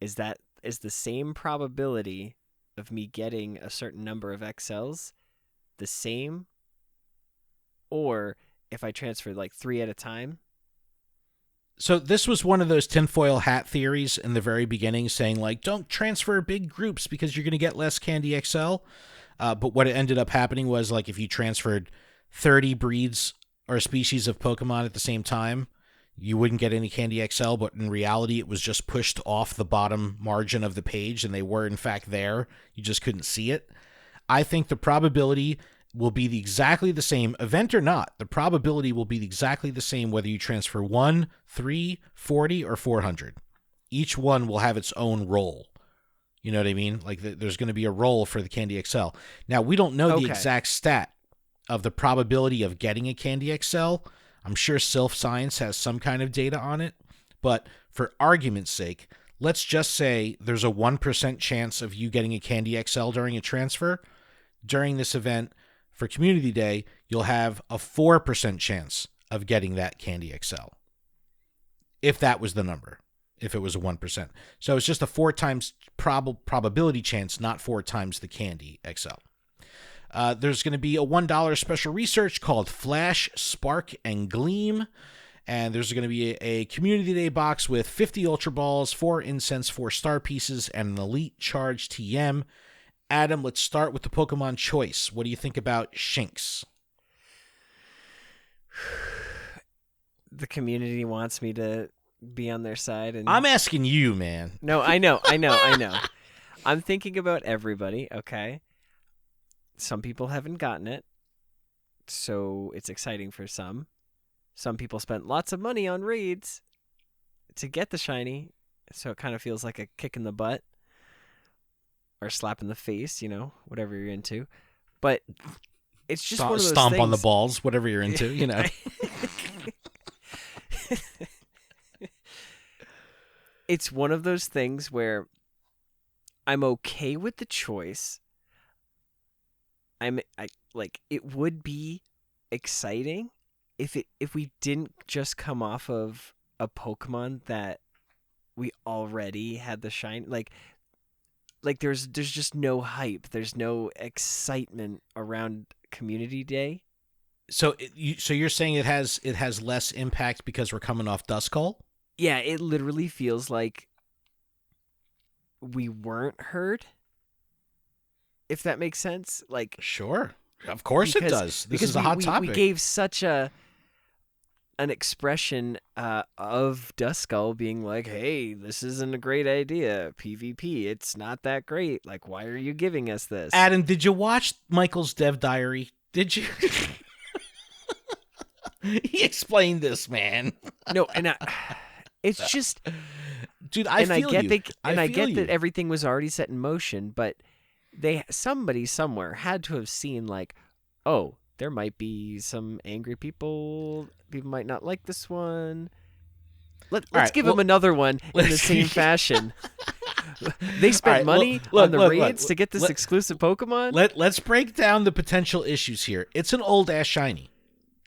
is the same probability of me getting a certain number of XLs the same? Or if I transfer like 3 at a time? So this was one of those tinfoil hat theories in the very beginning, saying like, don't transfer big groups because you're going to get less Candy XL. But what ended up happening was, like, if you transferred 30 breeds or species of Pokemon at the same time, you wouldn't get any Candy XL. But in reality, it was just pushed off the bottom margin of the page, and they were in fact there. You just couldn't see it. I think the probability will be exactly the same, event or not. The probability will be exactly the same whether you transfer 1, 3, 40, or 400. Each one will have its own role. You know what I mean? Like, there's going to be a role for the Candy XL. Now, we don't know the exact stat of the probability of getting a Candy XL. I'm sure Sylph Science has some kind of data on it. But for argument's sake, let's just say there's a 1% chance of you getting a Candy XL during a transfer. During this event, for Community Day, you'll have a 4% chance of getting that Candy XL. If that was the number. If it was a 1%. So it's just a 4 times probability chance, not 4 times the Candy XL. There's going to be a $1 special research called Flash, Spark, and Gleam. And there's going to be a Community Day box with 50 Ultra Balls, 4 Incense, 4 Star Pieces, and an Elite Charge TM. Adam, let's start with the Pokemon choice. What do you think about Shinx? The community wants me to be on their side, and I'm asking you, man. No, I know. I'm thinking about everybody, okay? Some people haven't gotten it, so it's exciting for some. Some people spent lots of money on raids to get the shiny, so it kind of feels like a kick in the butt or slap in the face, whatever you're into. But it's just one of those stomp things. on the balls, whatever you're into, It's one of those things where I'm okay with the choice. It would be exciting if we didn't just come off of a Pokemon that we already had the shine. Like there's just no hype. There's no excitement around Community Day. So you're saying it has less impact because we're coming off Duskull? Yeah, it literally feels like we weren't heard. If that makes sense, like sure, of course it does. This is a hot topic. We gave such an expression of Duskull being like, "Hey, this isn't a great idea. PvP, it's not that great. Like, why are you giving us this?" Adam, did you watch Michael's Dev Diary? Did you? He explained this, man. No, and it's just, dude. I get that everything was already set in motion, but somebody somewhere had to have seen like, oh, there might be some angry people. People might not like this one. Let's give them another one in the same fashion. They spent money on the raids to get this exclusive Pokemon. Let's break down the potential issues here. It's an old ass shiny.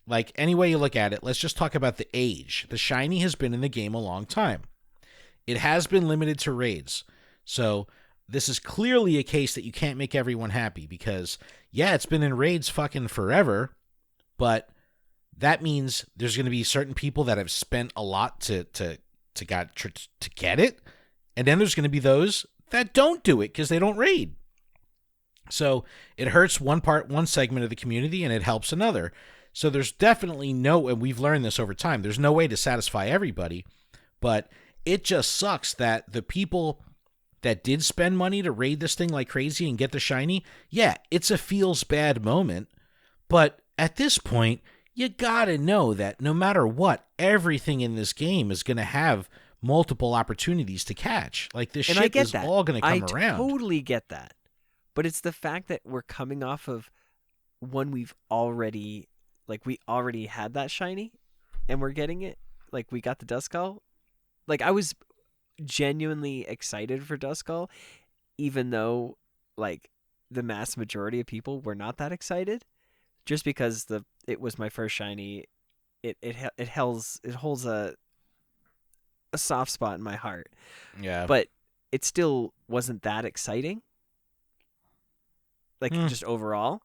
Like, any way you look at it, let's just talk about the age. The shiny has been in the game a long time. It has been limited to raids. So this is clearly a case that you can't make everyone happy because, yeah, it's been in raids fucking forever, but that means there's going to be certain people that have spent a lot to get it, and then there's going to be those that don't do it because they don't raid. So it hurts one segment of the community, and it helps another. So there's definitely and we've learned this over time, there's no way to satisfy everybody, but it just sucks that the people that did spend money to raid this thing like crazy and get the shiny, yeah, it's a feels bad moment, but at this point, you gotta know that no matter what, everything in this game is gonna have multiple opportunities to catch. Like, this shit is all gonna come around. I totally get that. But it's the fact that we're coming off of one we already had that shiny, and we're getting it. Like, we got the Duskull. Like, I was genuinely excited for Duskull, even though, like, the mass majority of people were not that excited. Just because it was my first shiny, it holds a soft spot in my heart. Yeah. But it still wasn't that exciting. Like, just overall.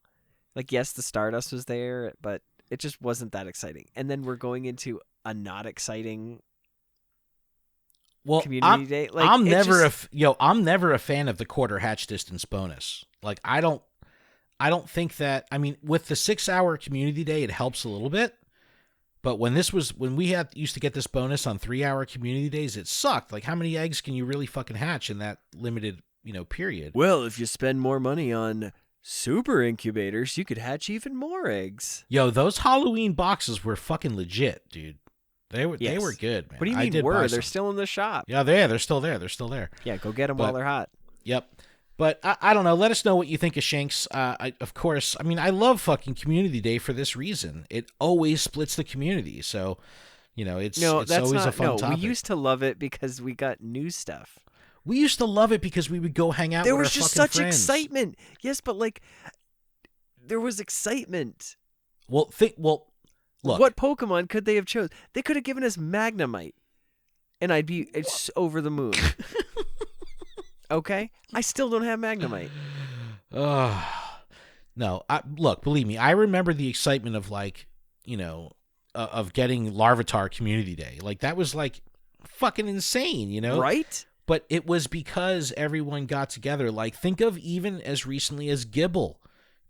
Like, yes, the Stardust was there, but it just wasn't that exciting. And then we're going into a not exciting Community Day. Like, I'm never a fan of the quarter hatch distance bonus. Like, I don't think that, I mean, with the 6-hour Community Day, it helps a little bit. But when we used to get this bonus on 3-hour Community Days, it sucked. Like, how many eggs can you really fucking hatch in that limited, period? Well, if you spend more money on super incubators, you could hatch even more eggs. Yo, those Halloween boxes were fucking legit, dude. They were good, man. What do you mean They're still in the shop. Yeah, they're still there. Yeah, go get them while they're hot. Yep. But I don't know. Let us know what you think of Shinx. Of course, I mean, I love fucking Community Day for this reason. It always splits the community. So, it's always a fun topic. We used to love it because we got new stuff. We used to love it because we would go hang out with our fucking friends. There was just such excitement. Yes, but, like, there was excitement. Well, look. What Pokemon could they have chose? They could have given us Magnemite, and it's over the moon. Okay? I still don't have Magnemite. No. Look, believe me, I remember the excitement of, like, of getting Larvitar Community Day. Like, that was, like, fucking insane, Right? But it was because everyone got together. Like, think of even as recently as Gibble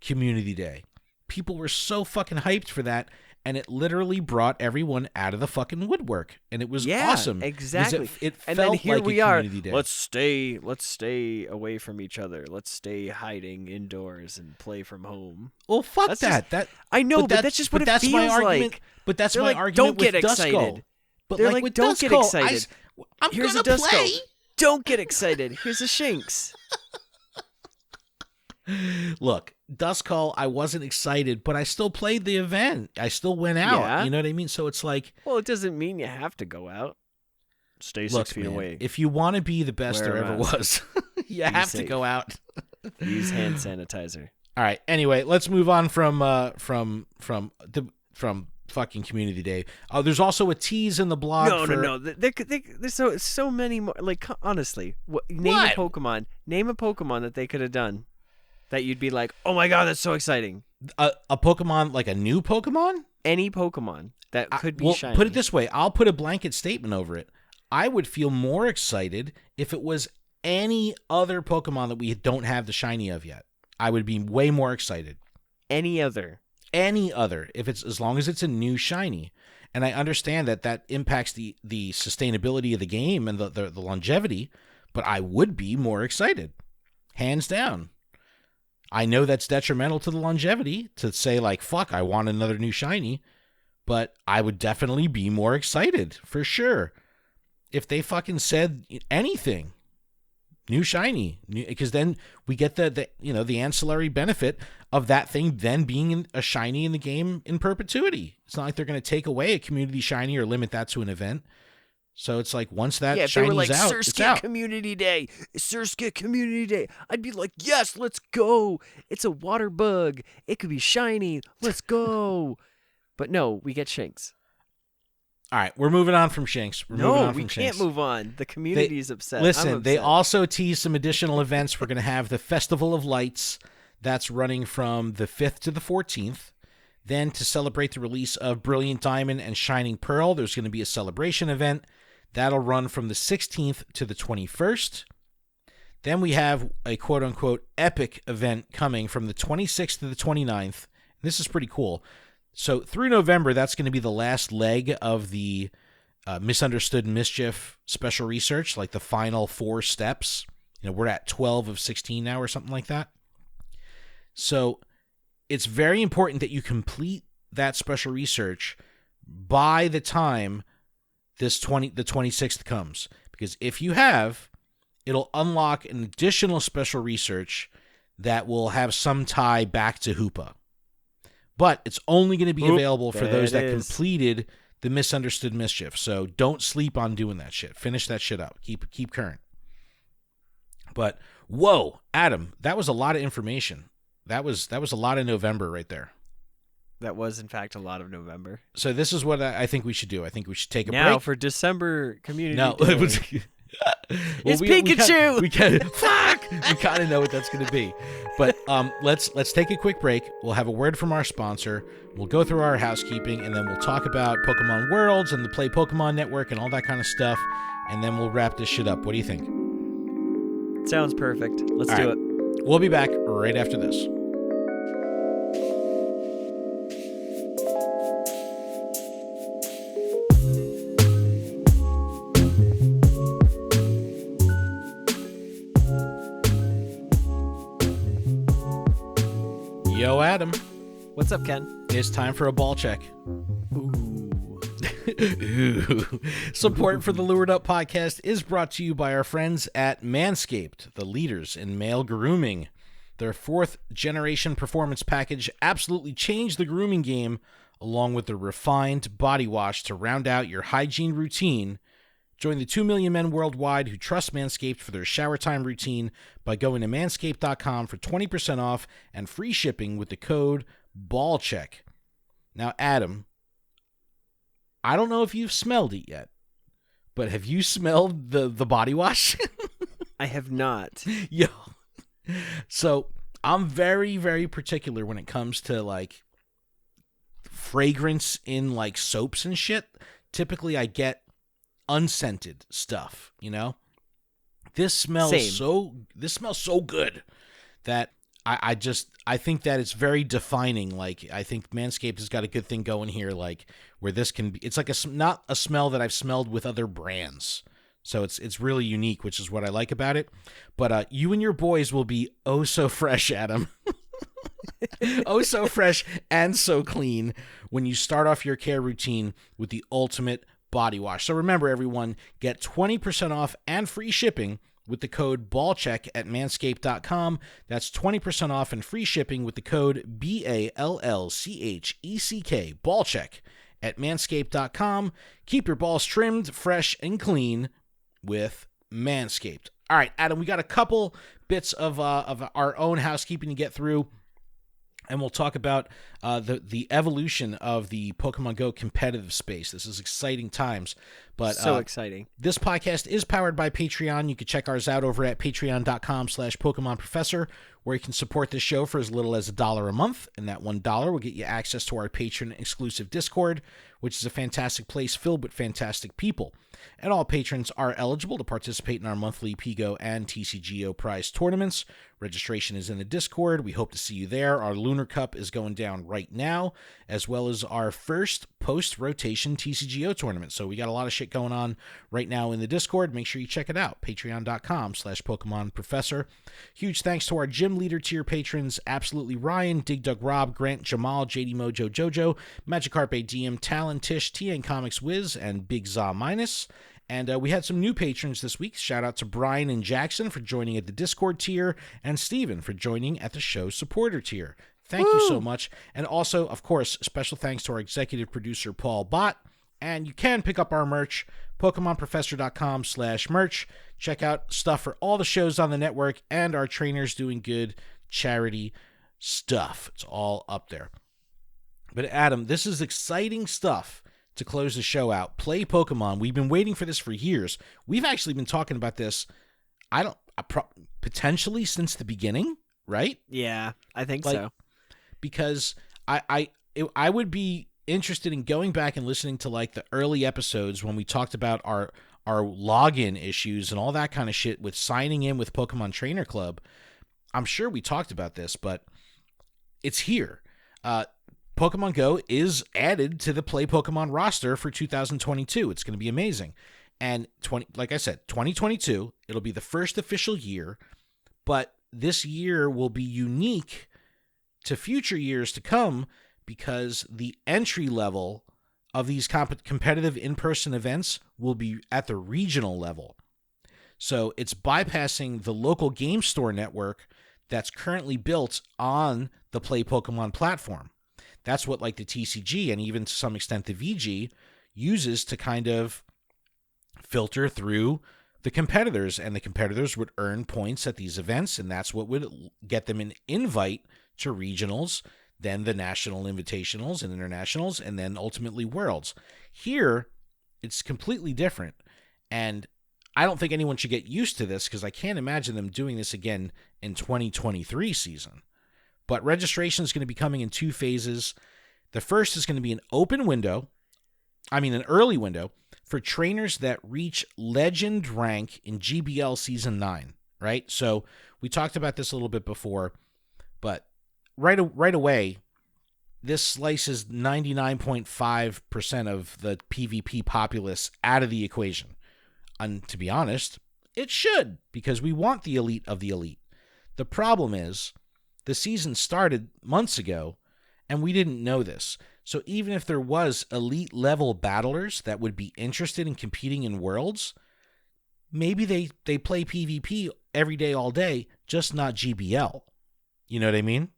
Community Day. People were so fucking hyped for that, and it literally brought everyone out of the fucking woodwork, and it was awesome. Exactly. It and felt then here like we a are. community day. Let's stay away from each other. Let's stay hiding indoors and play from home. Well, fuck That's that. Just, I know, but that's just what it that's feels my argument. like. But that's They're my like, argument don't get with excited. Duskull. But They're like like, don't get Duskull, excited. I'm Here's gonna a Duskull. play. Don't get excited. Here's a Shinx. Look, Duskull, I wasn't excited, but I still played the event. I still went out. Yeah. You know what I mean? So it's like, Well, it doesn't mean you have to go out. Stay 6 feet man, away. if you want to be the best there ever was, you have to go out. Use hand sanitizer. All right. Anyway, let's move on from fucking Community Day. There's also a tease in the blog. No. There's so many more. Like, honestly, name a Pokemon that they could have done that you'd be like, oh my god, that's so exciting. A Pokemon, like a new Pokemon? Any Pokemon that could be shiny. Put it this way. I'll put a blanket statement over it. I would feel more excited if it was any other Pokemon that we don't have the shiny of yet. I would be way more excited. Any other, if it's as long as it's a new shiny. And I understand that impacts the sustainability of the game and the longevity, but I would be more excited, hands down. I know that's detrimental to the longevity to say like, fuck, I want another new shiny, but I would definitely be more excited for sure if they fucking said anything. New shiny, because then we get the ancillary benefit of that thing then being a shiny in the game in perpetuity. It's not like they're going to take away a community shiny or limit that to an event. So it's like once that shiny's they were like, out, it's out. Community Day, Surskit Community Day, I'd be like, yes, let's go. It's a water bug. It could be shiny. Let's go. But no, we get Shinx. All right, we're moving on from Shinx. We can't move on. The community is upset. Listen, they also teased some additional events. We're going to have the Festival of Lights. That's running from the 5th to the 14th. Then to celebrate the release of Brilliant Diamond and Shining Pearl, there's going to be a celebration event. That'll run from the 16th to the 21st. Then we have a quote-unquote epic event coming from the 26th to the 29th. This is pretty cool. So through November, that's going to be the last leg of the Misunderstood Mischief Special Research, like the final 4 steps. We're at 12 of 16 now or something like that. So it's very important that you complete that special research by the time the 26th comes. Because if you have, it'll unlock an additional special research that will have some tie back to Hoopa. But it's only going to be available for those that completed the Misunderstood Mischief. So don't sleep on doing that shit. Finish that shit up. Keep current. But whoa, Adam, that was a lot of information. That was a lot of November right there. That was, in fact, a lot of November. So this is what I think we should do. I think we should take a break. Now for December Community Day. It's Pikachu! We kind of know what that's going to be. But let's take a quick break. We'll have a word from our sponsor. We'll go through our housekeeping, and then we'll talk about Pokemon Worlds and the Play Pokemon Network and all that kind of stuff. And then we'll wrap this shit up. What do you think? Sounds perfect. Let's do it. We'll be back right after this. Yo, Adam. What's up, Ken? It's time for a ball check. Ooh. Support for the Lured Up podcast is brought to you by our friends at Manscaped, the leaders in male grooming. Their 4th generation performance package absolutely changed the grooming game, along with the refined body wash to round out your hygiene routine. Join the 2 million men worldwide who trust Manscaped for their shower time routine by going to manscaped.com for 20% off and free shipping with the code BALLCHECK. Now, Adam, I don't know if you've smelled it yet, but have you smelled the body wash? I have not. Yo. So I'm very, very particular when it comes to like fragrance in like soaps and shit. Typically I get unscented stuff, This smells so good that I think that it's very defining. Like, I think Manscaped has got a good thing going here, like where this can be, it's like not a smell that I've smelled with other brands. So it's really unique, which is what I like about it. But you and your boys will be oh so fresh, Adam. Oh so fresh and so clean when you start off your care routine with the ultimate body wash. So remember, everyone, get 20% off and free shipping with the code BALLCHECK at manscaped.com. That's 20% off and free shipping with the code BALLCHECK, BALLCHECK, at manscaped.com. Keep your balls trimmed, fresh, and clean with Manscaped. All right, Adam, we got a couple bits of our own housekeeping to get through, and we'll talk about the evolution of the Pokemon Go competitive space. This is exciting times. But so exciting. This podcast is powered by Patreon. You can check ours out over at patreon.com/PokemonProfessor, where you can support this show for as little as $1 a month. And that $1 will get you access to our patron-exclusive Discord, which is a fantastic place filled with fantastic people. And all patrons are eligible to participate in our monthly PGO and TCGO prize tournaments. Registration is in the Discord. We hope to see you there. Our Lunar Cup is going down right now, as well as our first post-rotation TCGO tournament. So we got a lot of shit going on right now in the Discord. Make sure you check it out. Patreon.com/PokemonProfessor. Huge thanks to our Gym Leader tier patrons, Absolutely Ryan, Dig Dug Rob, Grant, Jamal, JD Mojo, Jojo, Magikarp DM, Talon, Tish, TN Comics Wiz, and Big Za Minus. And we had some new patrons this week. Shout out to Brian and Jackson for joining at the Discord tier, and Steven for joining at the show supporter tier. Thank you so much. And also, of course, special thanks to our executive producer, Paul Bott. And you can pick up our merch, PokemonProfessor.com/merch. Check out stuff for all the shows on the network and our trainers doing good charity stuff. It's all up there. But Adam, this is exciting stuff to close the show out. Play Pokemon. We've been waiting for this for years. We've actually been talking about this, potentially since the beginning, right? Yeah, I think so. Because I would be interested in going back and listening to like the early episodes when we talked about our login issues and all that kind of shit with signing in with Pokemon Trainer Club. I'm sure we talked about this, but it's here. Pokemon Go is added to the Play Pokemon roster for 2022. It's going to be amazing. And like I said, 2022, it'll be the first official year, but this year will be unique to future years to come because the entry level of these competitive in-person events will be at the regional level. So it's bypassing the local game store network that's currently built on the Play Pokemon platform. That's what like the TCG and even to some extent the VG uses to kind of filter through the competitors, and the competitors would earn points at these events, and that's what would get them an invite to regionals, then the national invitationals and internationals, and then ultimately worlds. Here, it's completely different, and I don't think anyone should get used to this because I can't imagine them doing this again in 2023 season. But registration is going to be coming in 2 phases. The first is going to be an early window for trainers that reach Legend rank in GBL Season 9, right? So we talked about this a little bit before, but right away, this slices 99.5% of the PvP populace out of the equation. And to be honest, it should, because we want the elite of the elite. The problem is, the season started months ago, and we didn't know this. So even if there was elite level battlers that would be interested in competing in Worlds, maybe they play PvP every day, all day, just not GBL. You know what I mean?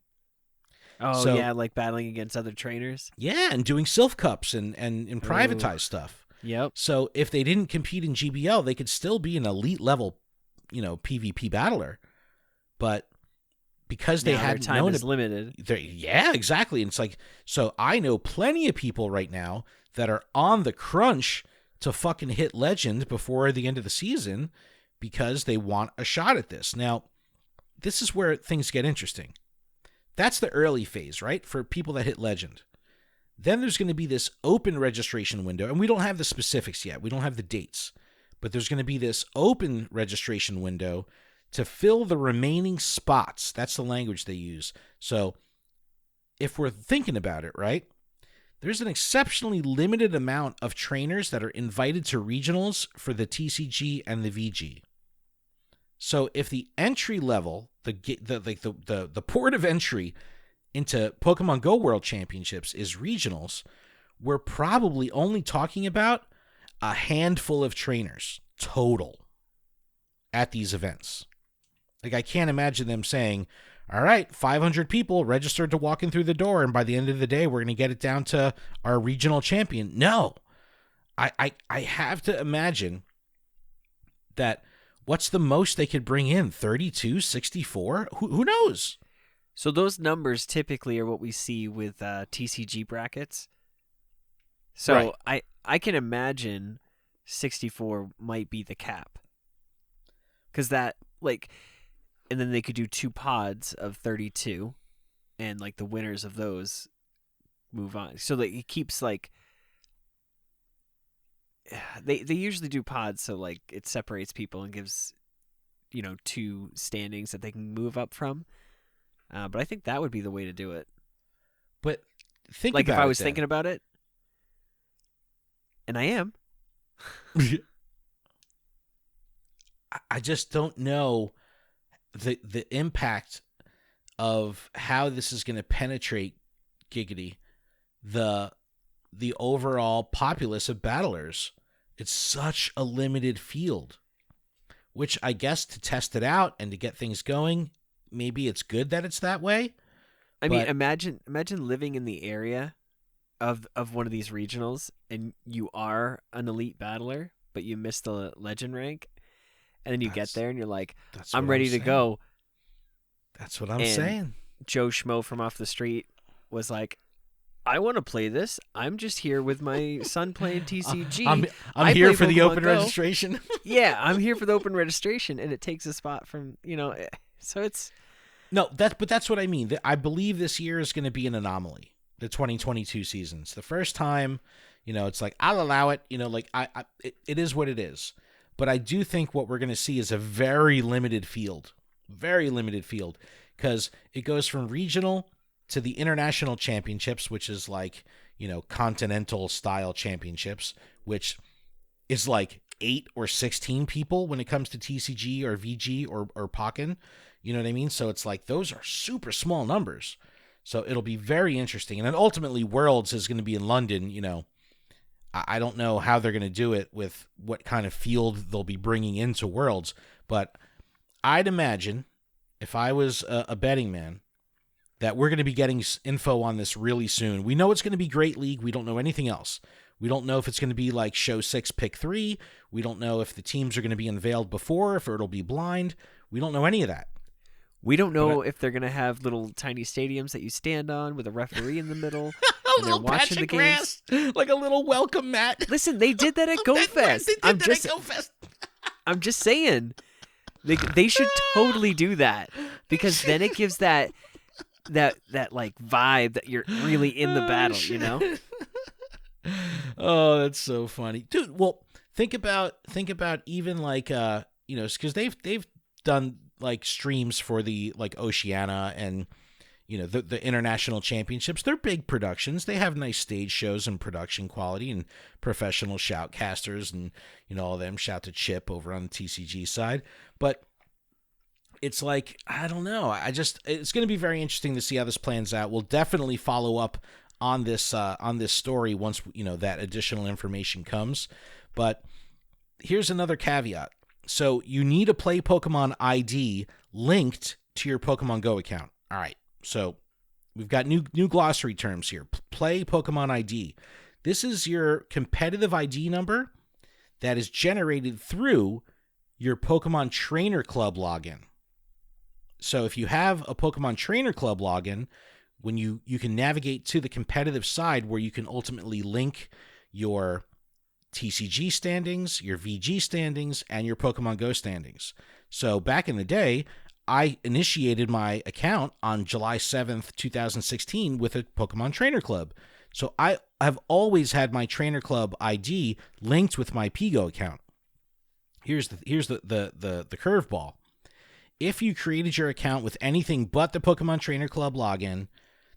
Oh, so, yeah, like battling against other trainers? Yeah, and doing Sylph Cups and privatized stuff. Yep. So if they didn't compete in GBL, they could still be an elite level, PvP battler. But because they had time is limited. Yeah, exactly. And it's like, so I know plenty of people right now that are on the crunch to fucking hit Legend before the end of the season because they want a shot at this. Now, this is where things get interesting. That's the early phase, right? For people that hit Legend. Then there's going to be this open registration window, and we don't have the specifics yet. We don't have the dates. But there's going to be this open registration window to fill the remaining spots. That's the language they use. So if we're thinking about it, right, there's an exceptionally limited amount of trainers that are invited to regionals for the TCG and the VG. So if the entry level, the port of entry into Pokemon Go World Championships is regionals, we're probably only talking about a handful of trainers total at these events. Like, I can't imagine them saying, all right, 500 people registered to walk in through the door, and by the end of the day, we're going to get it down to our regional champion. No. I have to imagine that what's the most they could bring in? 32, 64? Who knows? So those numbers typically are what we see with TCG brackets. So right. I can imagine 64 might be the cap. Because that, like, and then they could do 2 pods of 32, and, like, the winners of those move on. So that it keeps, like, they usually do pods so, like, it separates people and gives, 2 standings that they can move up from. But I think that would be the way to do it. But think like about it. Like, if I was then. thinking about it, and I am. I just don't know the impact of how this is going to penetrate Giggity, the overall populace of battlers. It's such a limited field, which I guess to test it out and to get things going, maybe it's good that it's that way. I mean, imagine living in the area of one of these regionals, and you are an elite battler, but you missed the legend rank. And then you get there and you're like, I'm ready to go. That's what I'm saying. Joe Schmo from off the street was like, I want to play this. I'm just here with my son playing TCG. I'm here for the open registration. Yeah, I'm here for the open registration, and it takes a spot from, so it's... No, but that's what I mean. I believe this year is going to be an anomaly, the 2022 seasons. The first time, it's like, I'll allow it, it is what it is. But I do think what we're going to see is a very limited field, because it goes from regional to the international championships, which is like, continental style championships, which is like 8 or 16 people when it comes to TCG or VG or Pokken. You know what I mean? So it's like, those are super small numbers. So it'll be very interesting. And then ultimately Worlds is going to be in London, I don't know how they're going to do it with what kind of field they'll be bringing into Worlds, but I'd imagine, if I was a betting man, that we're going to be getting info on this really soon. We know it's going to be Great League. We don't know anything else. We don't know if it's going to be like Show 6, Pick 3. We don't know if the teams are going to be unveiled before, if it'll be blind. We don't know any of that. We don't know if they're going to have little tiny stadiums that you stand on with a referee in the middle. A little patch of grass, like a little welcome mat. Listen, they did that at GoFest. At GoFest. I'm just saying, they should totally do that, because then it gives that like vibe that you're really in the battle, Oh, that's so funny, dude. Well, think about even like because they've done like streams for the like Oceania and the international championships. They're big productions. They have nice stage shows and production quality and professional shoutcasters and all of them. Shout to Chip over on the TCG side. But it's like, I don't know. It's going to be very interesting to see how this plans out. We'll definitely follow up on this story once that additional information comes. But here's another caveat. So you need a Play Pokemon ID linked to your Pokemon Go account. All right. So we've got new glossary terms here. Play Pokemon ID. This is your competitive ID number that is generated through your Pokemon Trainer Club login. So if you have a Pokemon Trainer Club login, when you can navigate to the competitive side where you can ultimately link your TCG standings, your VG standings, and your Pokemon Go standings. So back in the day, I initiated my account on July 7th, 2016 with a Pokemon Trainer Club. So I have always had my Trainer Club ID linked with my Pigo account. Here's the curveball. if you created your account with anything but the Pokemon Trainer Club login,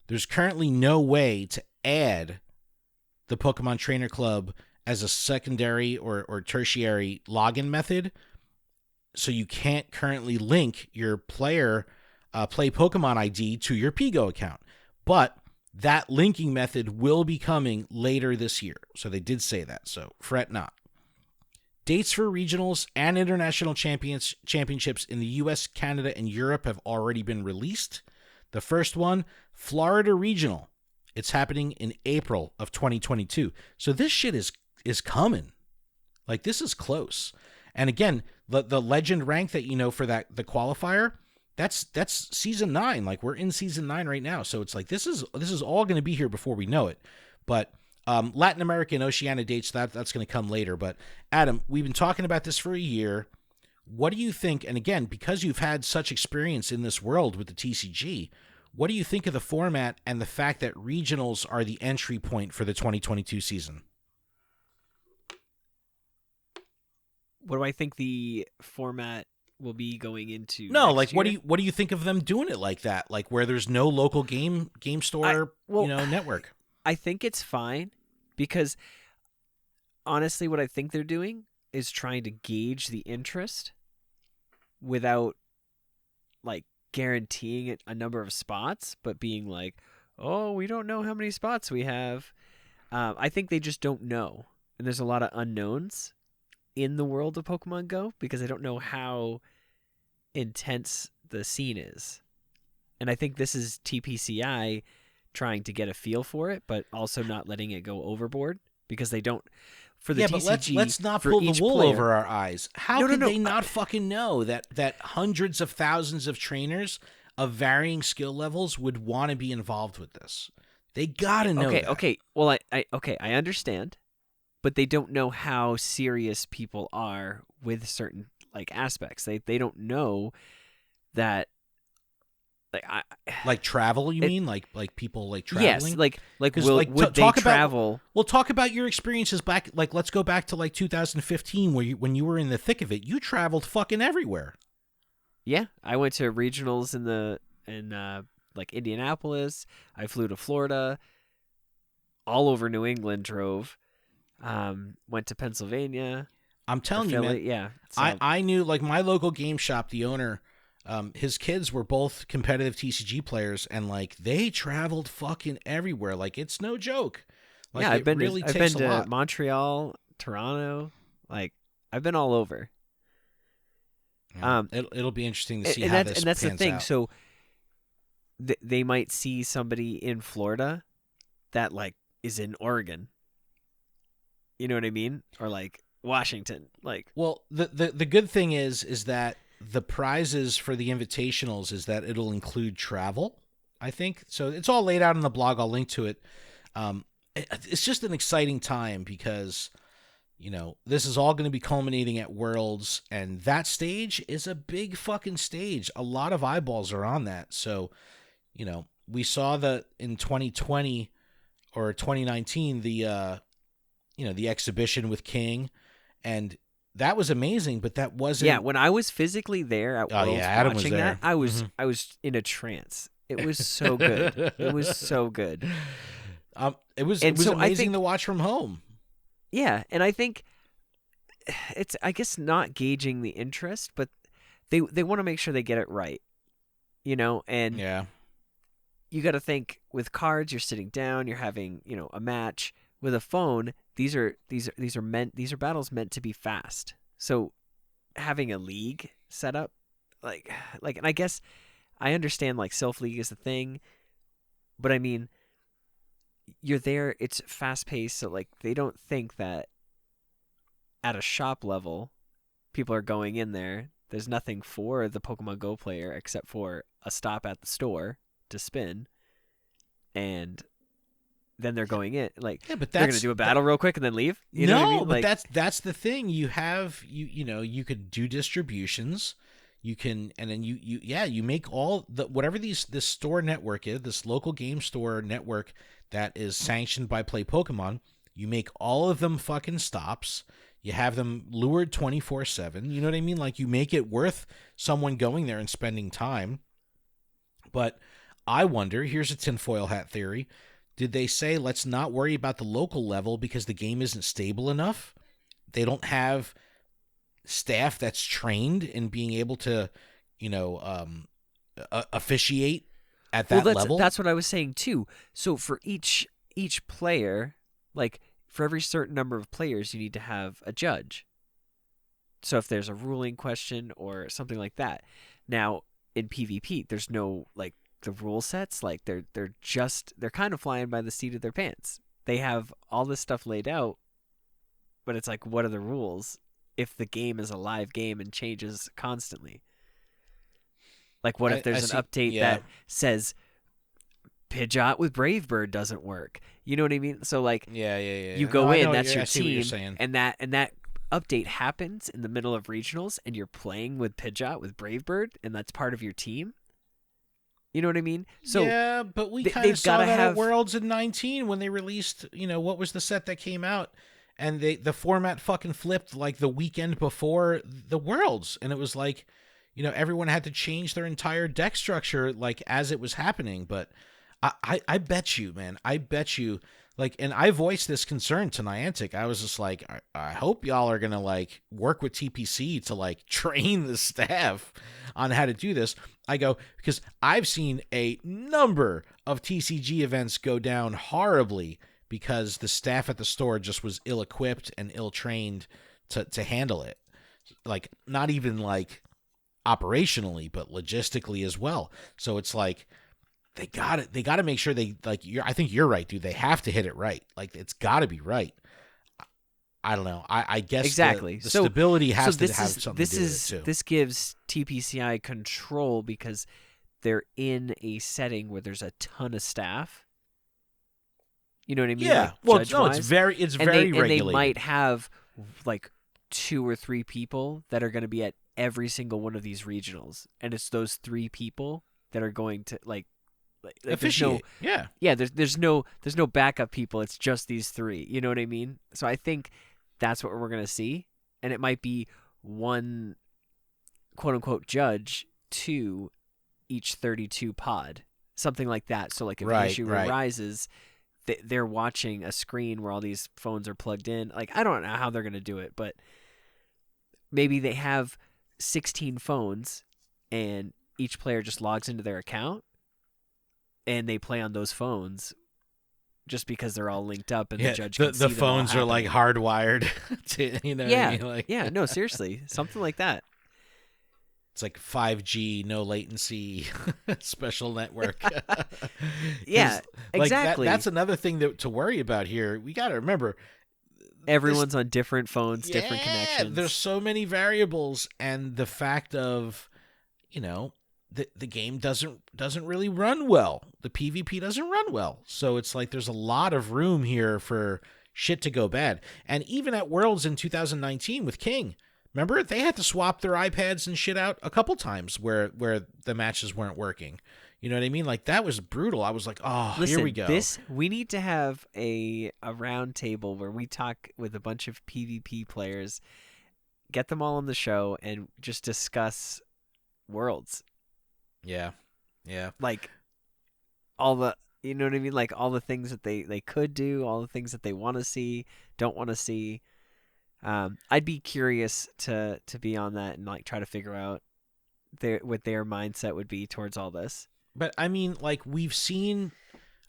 there's currently no way to add the Pokemon Trainer Club as a secondary or tertiary login method. So you can't currently link your player Play Pokemon ID to your Pigo account. But that linking method will be coming later this year. So they did say that, so fret not. Dates for regionals and international championships in the US, Canada, and Europe have already been released. The first one, Florida Regional. It's happening in April of 2022. So this shit is coming. Like, this is close. And again, the legend rank that you know for the qualifier, that's season 9. Like, we're in season 9 right now. So it's like this is all going to be here before we know it. But Latin America and Oceania dates, that's going to come later. But Adam, we've been talking about this for a year. What do you think? And again, because you've had such experience in this world with the TCG, what do you think of the format and the fact that regionals are the entry point for the 2022 season? What do I think the format will be going into? No, like year? what do you think of them doing it like that? Like where there's no local game store, network. I think it's fine because honestly, what I think they're doing is trying to gauge the interest without like guaranteeing a number of spots, but being like, oh, we don't know how many spots we have. I think they just don't know. And there's a lot of unknowns in the world of Pokemon Go because I don't know how intense the scene is. And I think this is TPCI trying to get a feel for it, but also not letting it go overboard because they don't. For the TCG, but let's not pull the wool over our eyes. How could they not fucking know that hundreds of thousands of trainers of varying skill levels would want to be involved with this? They gotta know. Okay. Well, I understand, but they don't know how serious people are with certain like aspects. They don't know that. Like travel, you mean? Like people like traveling? Yes, like would they travel? Well, talk about your experiences back. Like, let's go back to like 2015, when you were in the thick of it. You traveled fucking everywhere. Yeah, I went to regionals in like Indianapolis. I flew to Florida. All over New England, drove. Went to Pennsylvania. I'm telling you, man. Yeah, so. I knew like my local game shop, the owner. His kids were both competitive TCG players, and like they traveled fucking everywhere. Like it's no joke. Like, yeah, I've been to Montreal, Toronto. Like I've been all over. Yeah, it'll be interesting to see how this that's pans the thing. out. So they might see somebody in Florida that like is in Oregon. You know what I mean? Or like Washington. Like, well, the good thing is that the prizes for the invitationals is that it'll include travel, I think. So it's all laid out in the blog. I'll link to it. It's just an exciting time because, you know, this is all going to be culminating at Worlds, and that stage is a big fucking stage. A lot of eyeballs are on that. So, you know, we saw that in 2020 or 2019, the exhibition with King, and that was amazing, but that wasn't. Yeah, when I was physically there at Worlds Adam watching was there. that, I was in a trance. It was so good. It was so good. It was amazing to watch from home. Yeah, and I think it's, I guess, not gauging the interest, but they want to make sure they get it right. You know, and yeah, you got to think with cards, you're sitting down, you're having, you know, a match. With a phone, these are battles meant to be fast. So having a league set up, like, and I guess I understand like Self League is the thing, but I mean, you're there, it's fast paced, so like they don't think that at a shop level, people are going in there. There's nothing for the Pokemon Go player except for a stop at the store to spin, and then they're going in, like, yeah, but they're going to do a battle real quick and then leave. You know what I mean? But like, that's the thing. You have you could do distributions, you can, and then you make all the whatever this store network is, this local game store network that is sanctioned by Play Pokemon. You make all of them fucking stops. You have them lured 24/7. You know what I mean? Like, you make it worth someone going there and spending time. But I wonder, here's a tinfoil hat theory. Did they say, let's not worry about the local level because the game isn't stable enough? They don't have staff that's trained in being able to, officiate at that level. That's what I was saying too. So for each player, like for every certain number of players, you need to have a judge. So if there's a ruling question or something like that. Now in PvP, there's no like the rule sets. Like they're kind of flying by the seat of their pants. They have all this stuff laid out, but it's like, what are the rules if the game is a live game and changes constantly? Like, what if there's an update that says Pidgeot with Brave Bird doesn't work? You know what I mean? So like, you go in, that's your team, and that update happens in the middle of regionals, and you're playing with Pidgeot with Brave Bird, and that's part of your team. You know what I mean? So yeah, but we kind of saw that at Worlds in 19 when they released, what was the set that came out, and the format fucking flipped like the weekend before the Worlds, and it was like, everyone had to change their entire deck structure like as it was happening. But I bet you, man, like, and I voiced this concern to Niantic. I was just like, I hope y'all are gonna like work with TPC to like train the staff on how to do this. I go, because I've seen a number of TCG events go down horribly because the staff at the store just was ill-equipped and ill-trained to handle it. Like, not even like operationally, but logistically as well. So it's like, they got to make sure they like. I think you're right, dude. They have to hit it right. Like, it's got to be right. I don't know. I guess exactly. The stability has to have something to do with it too. This gives TPCI control because they're in a setting where there's a ton of staff. You know what I mean? Yeah. Like, well, no, it's very regulated. And they might have like 2 or 3 people that are going to be at every single one of these regionals, and it's those 3 people that are going to like officiate. There's no backup people. It's just these 3. You know what I mean? So I think that's what we're gonna see, and it might be 1 quote unquote judge to each 32 pod, something like that. So like if an issue arises, they're watching a screen where all these phones are plugged in. Like, I don't know how they're gonna do it, but maybe they have 16 phones and each player just logs into their account and they play on those phones just because they're all linked up and the judge can see the phones are like hardwired to, what I mean? Like, no, seriously, something like that. It's like 5G, no latency, special network. Yeah, like exactly. That's another thing to worry about here. We got to remember, everyone's on different phones, different connections. There's so many variables, and the fact of, the game doesn't really run well. The PvP doesn't run well. So it's like there's a lot of room here for shit to go bad. And even at Worlds in 2019 with King, remember, they had to swap their iPads and shit out a couple times where the matches weren't working. You know what I mean? Like, that was brutal. I was like, listen, here we go. We need to have a round table where we talk with a bunch of PvP players, get them all on the show, and just discuss Worlds. Yeah. Like, all the, you know what I mean? Like, all the things that they could do, all the things that they want to see, don't want to see. I'd be curious to be on that and like try to figure out what their mindset would be towards all this. But I mean, like, we've seen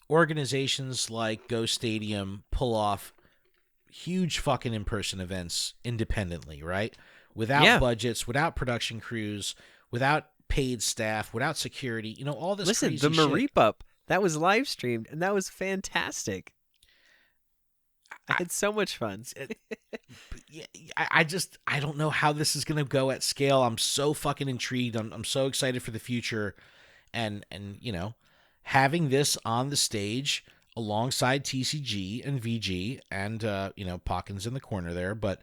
organizations like Go Stadium pull off huge fucking in-person events independently, right? Without budgets, without production crews, without paid staff, without security, all this crazy shit. Listen, the Mareep Up, that was live streamed, and that was fantastic. I had so much fun. I don't know how this is going to go at scale. I'm so fucking intrigued. I'm so excited for the future. And having this on the stage alongside TCG and VG and, Pokkins in the corner there. But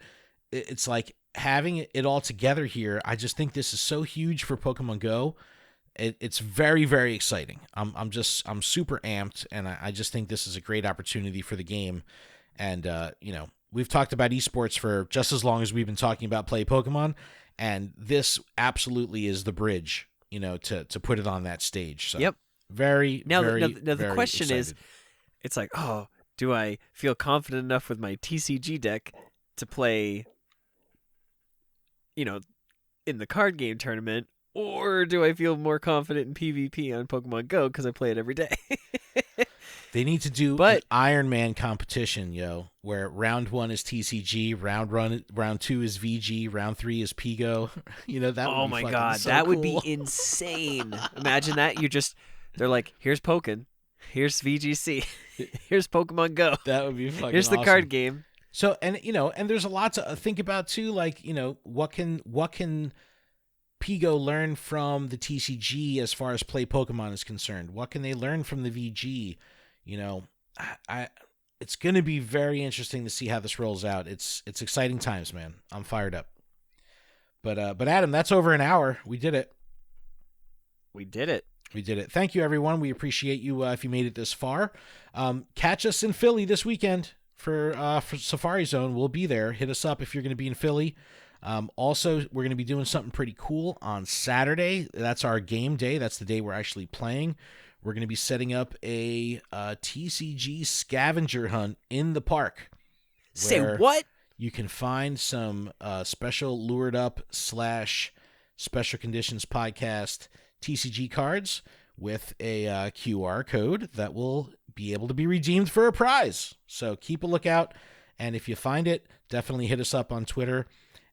it's like having it all together here. I just think this is so huge for Pokemon Go. It's very, very exciting. I'm super amped. And I just think this is a great opportunity for the game. And, we've talked about esports for just as long as we've been talking about play Pokemon, and this absolutely is the bridge, to put it on that stage. So Yep. Very, Now, very, the very question excited. is, it's like, oh, do I feel confident enough with my TCG deck to play, in the card game tournament, or do I feel more confident in PvP on Pokemon Go because I play it every day? They need to do But- an Iron Man competition, where round 1 is TCG, round 2 is VG, round 3 is Pigo. That would Oh be my fucking god, so that would be cool. insane. Imagine that. They're like, here's Pokken, here's VGC, here's Pokemon Go, That would be fucking here's the awesome. card game. So, and there's a lot to think about too, like, what can Pigo learn from the TCG as far as play Pokemon is concerned? What can they learn from the VG? It's going to be very interesting to see how this rolls out. It's exciting times, man. I'm fired up. But Adam, that's over an hour. We did it. We did it. Thank you, everyone. We appreciate you if you made it this far. Catch us in Philly this weekend for Safari Zone. We'll be there. Hit us up if you're going to be in Philly. Also, we're going to be doing something pretty cool on Saturday. That's our game day. That's the day we're actually playing. We're going to be setting up a TCG scavenger hunt in the park. Say what? You can find some special lured up / special conditions podcast TCG cards with a QR code that will be able to be redeemed for a prize. So keep a lookout, and if you find it, definitely hit us up on Twitter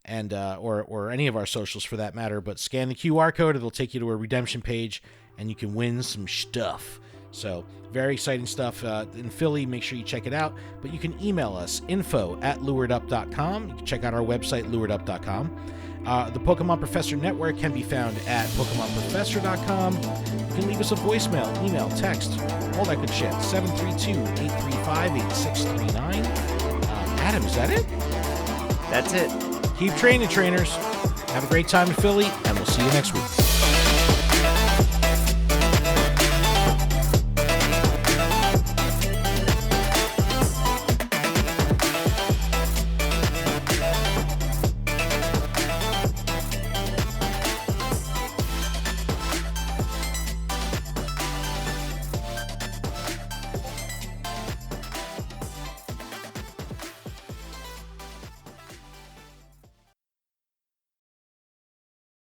and or any of our socials for that matter. But scan the QR code; it'll take you to a redemption page, and you can win some stuff. So very exciting stuff in Philly. Make sure you check it out. But you can email us, info@luredup.com. You can check out our website, luredup.com. The Pokemon Professor Network can be found at PokemonProfessor.com. You can leave us a voicemail, email, text, all that good shit. 732-835-8639. Adam, is that it? That's it. Keep training, trainers. Have a great time in Philly, and we'll see you next week.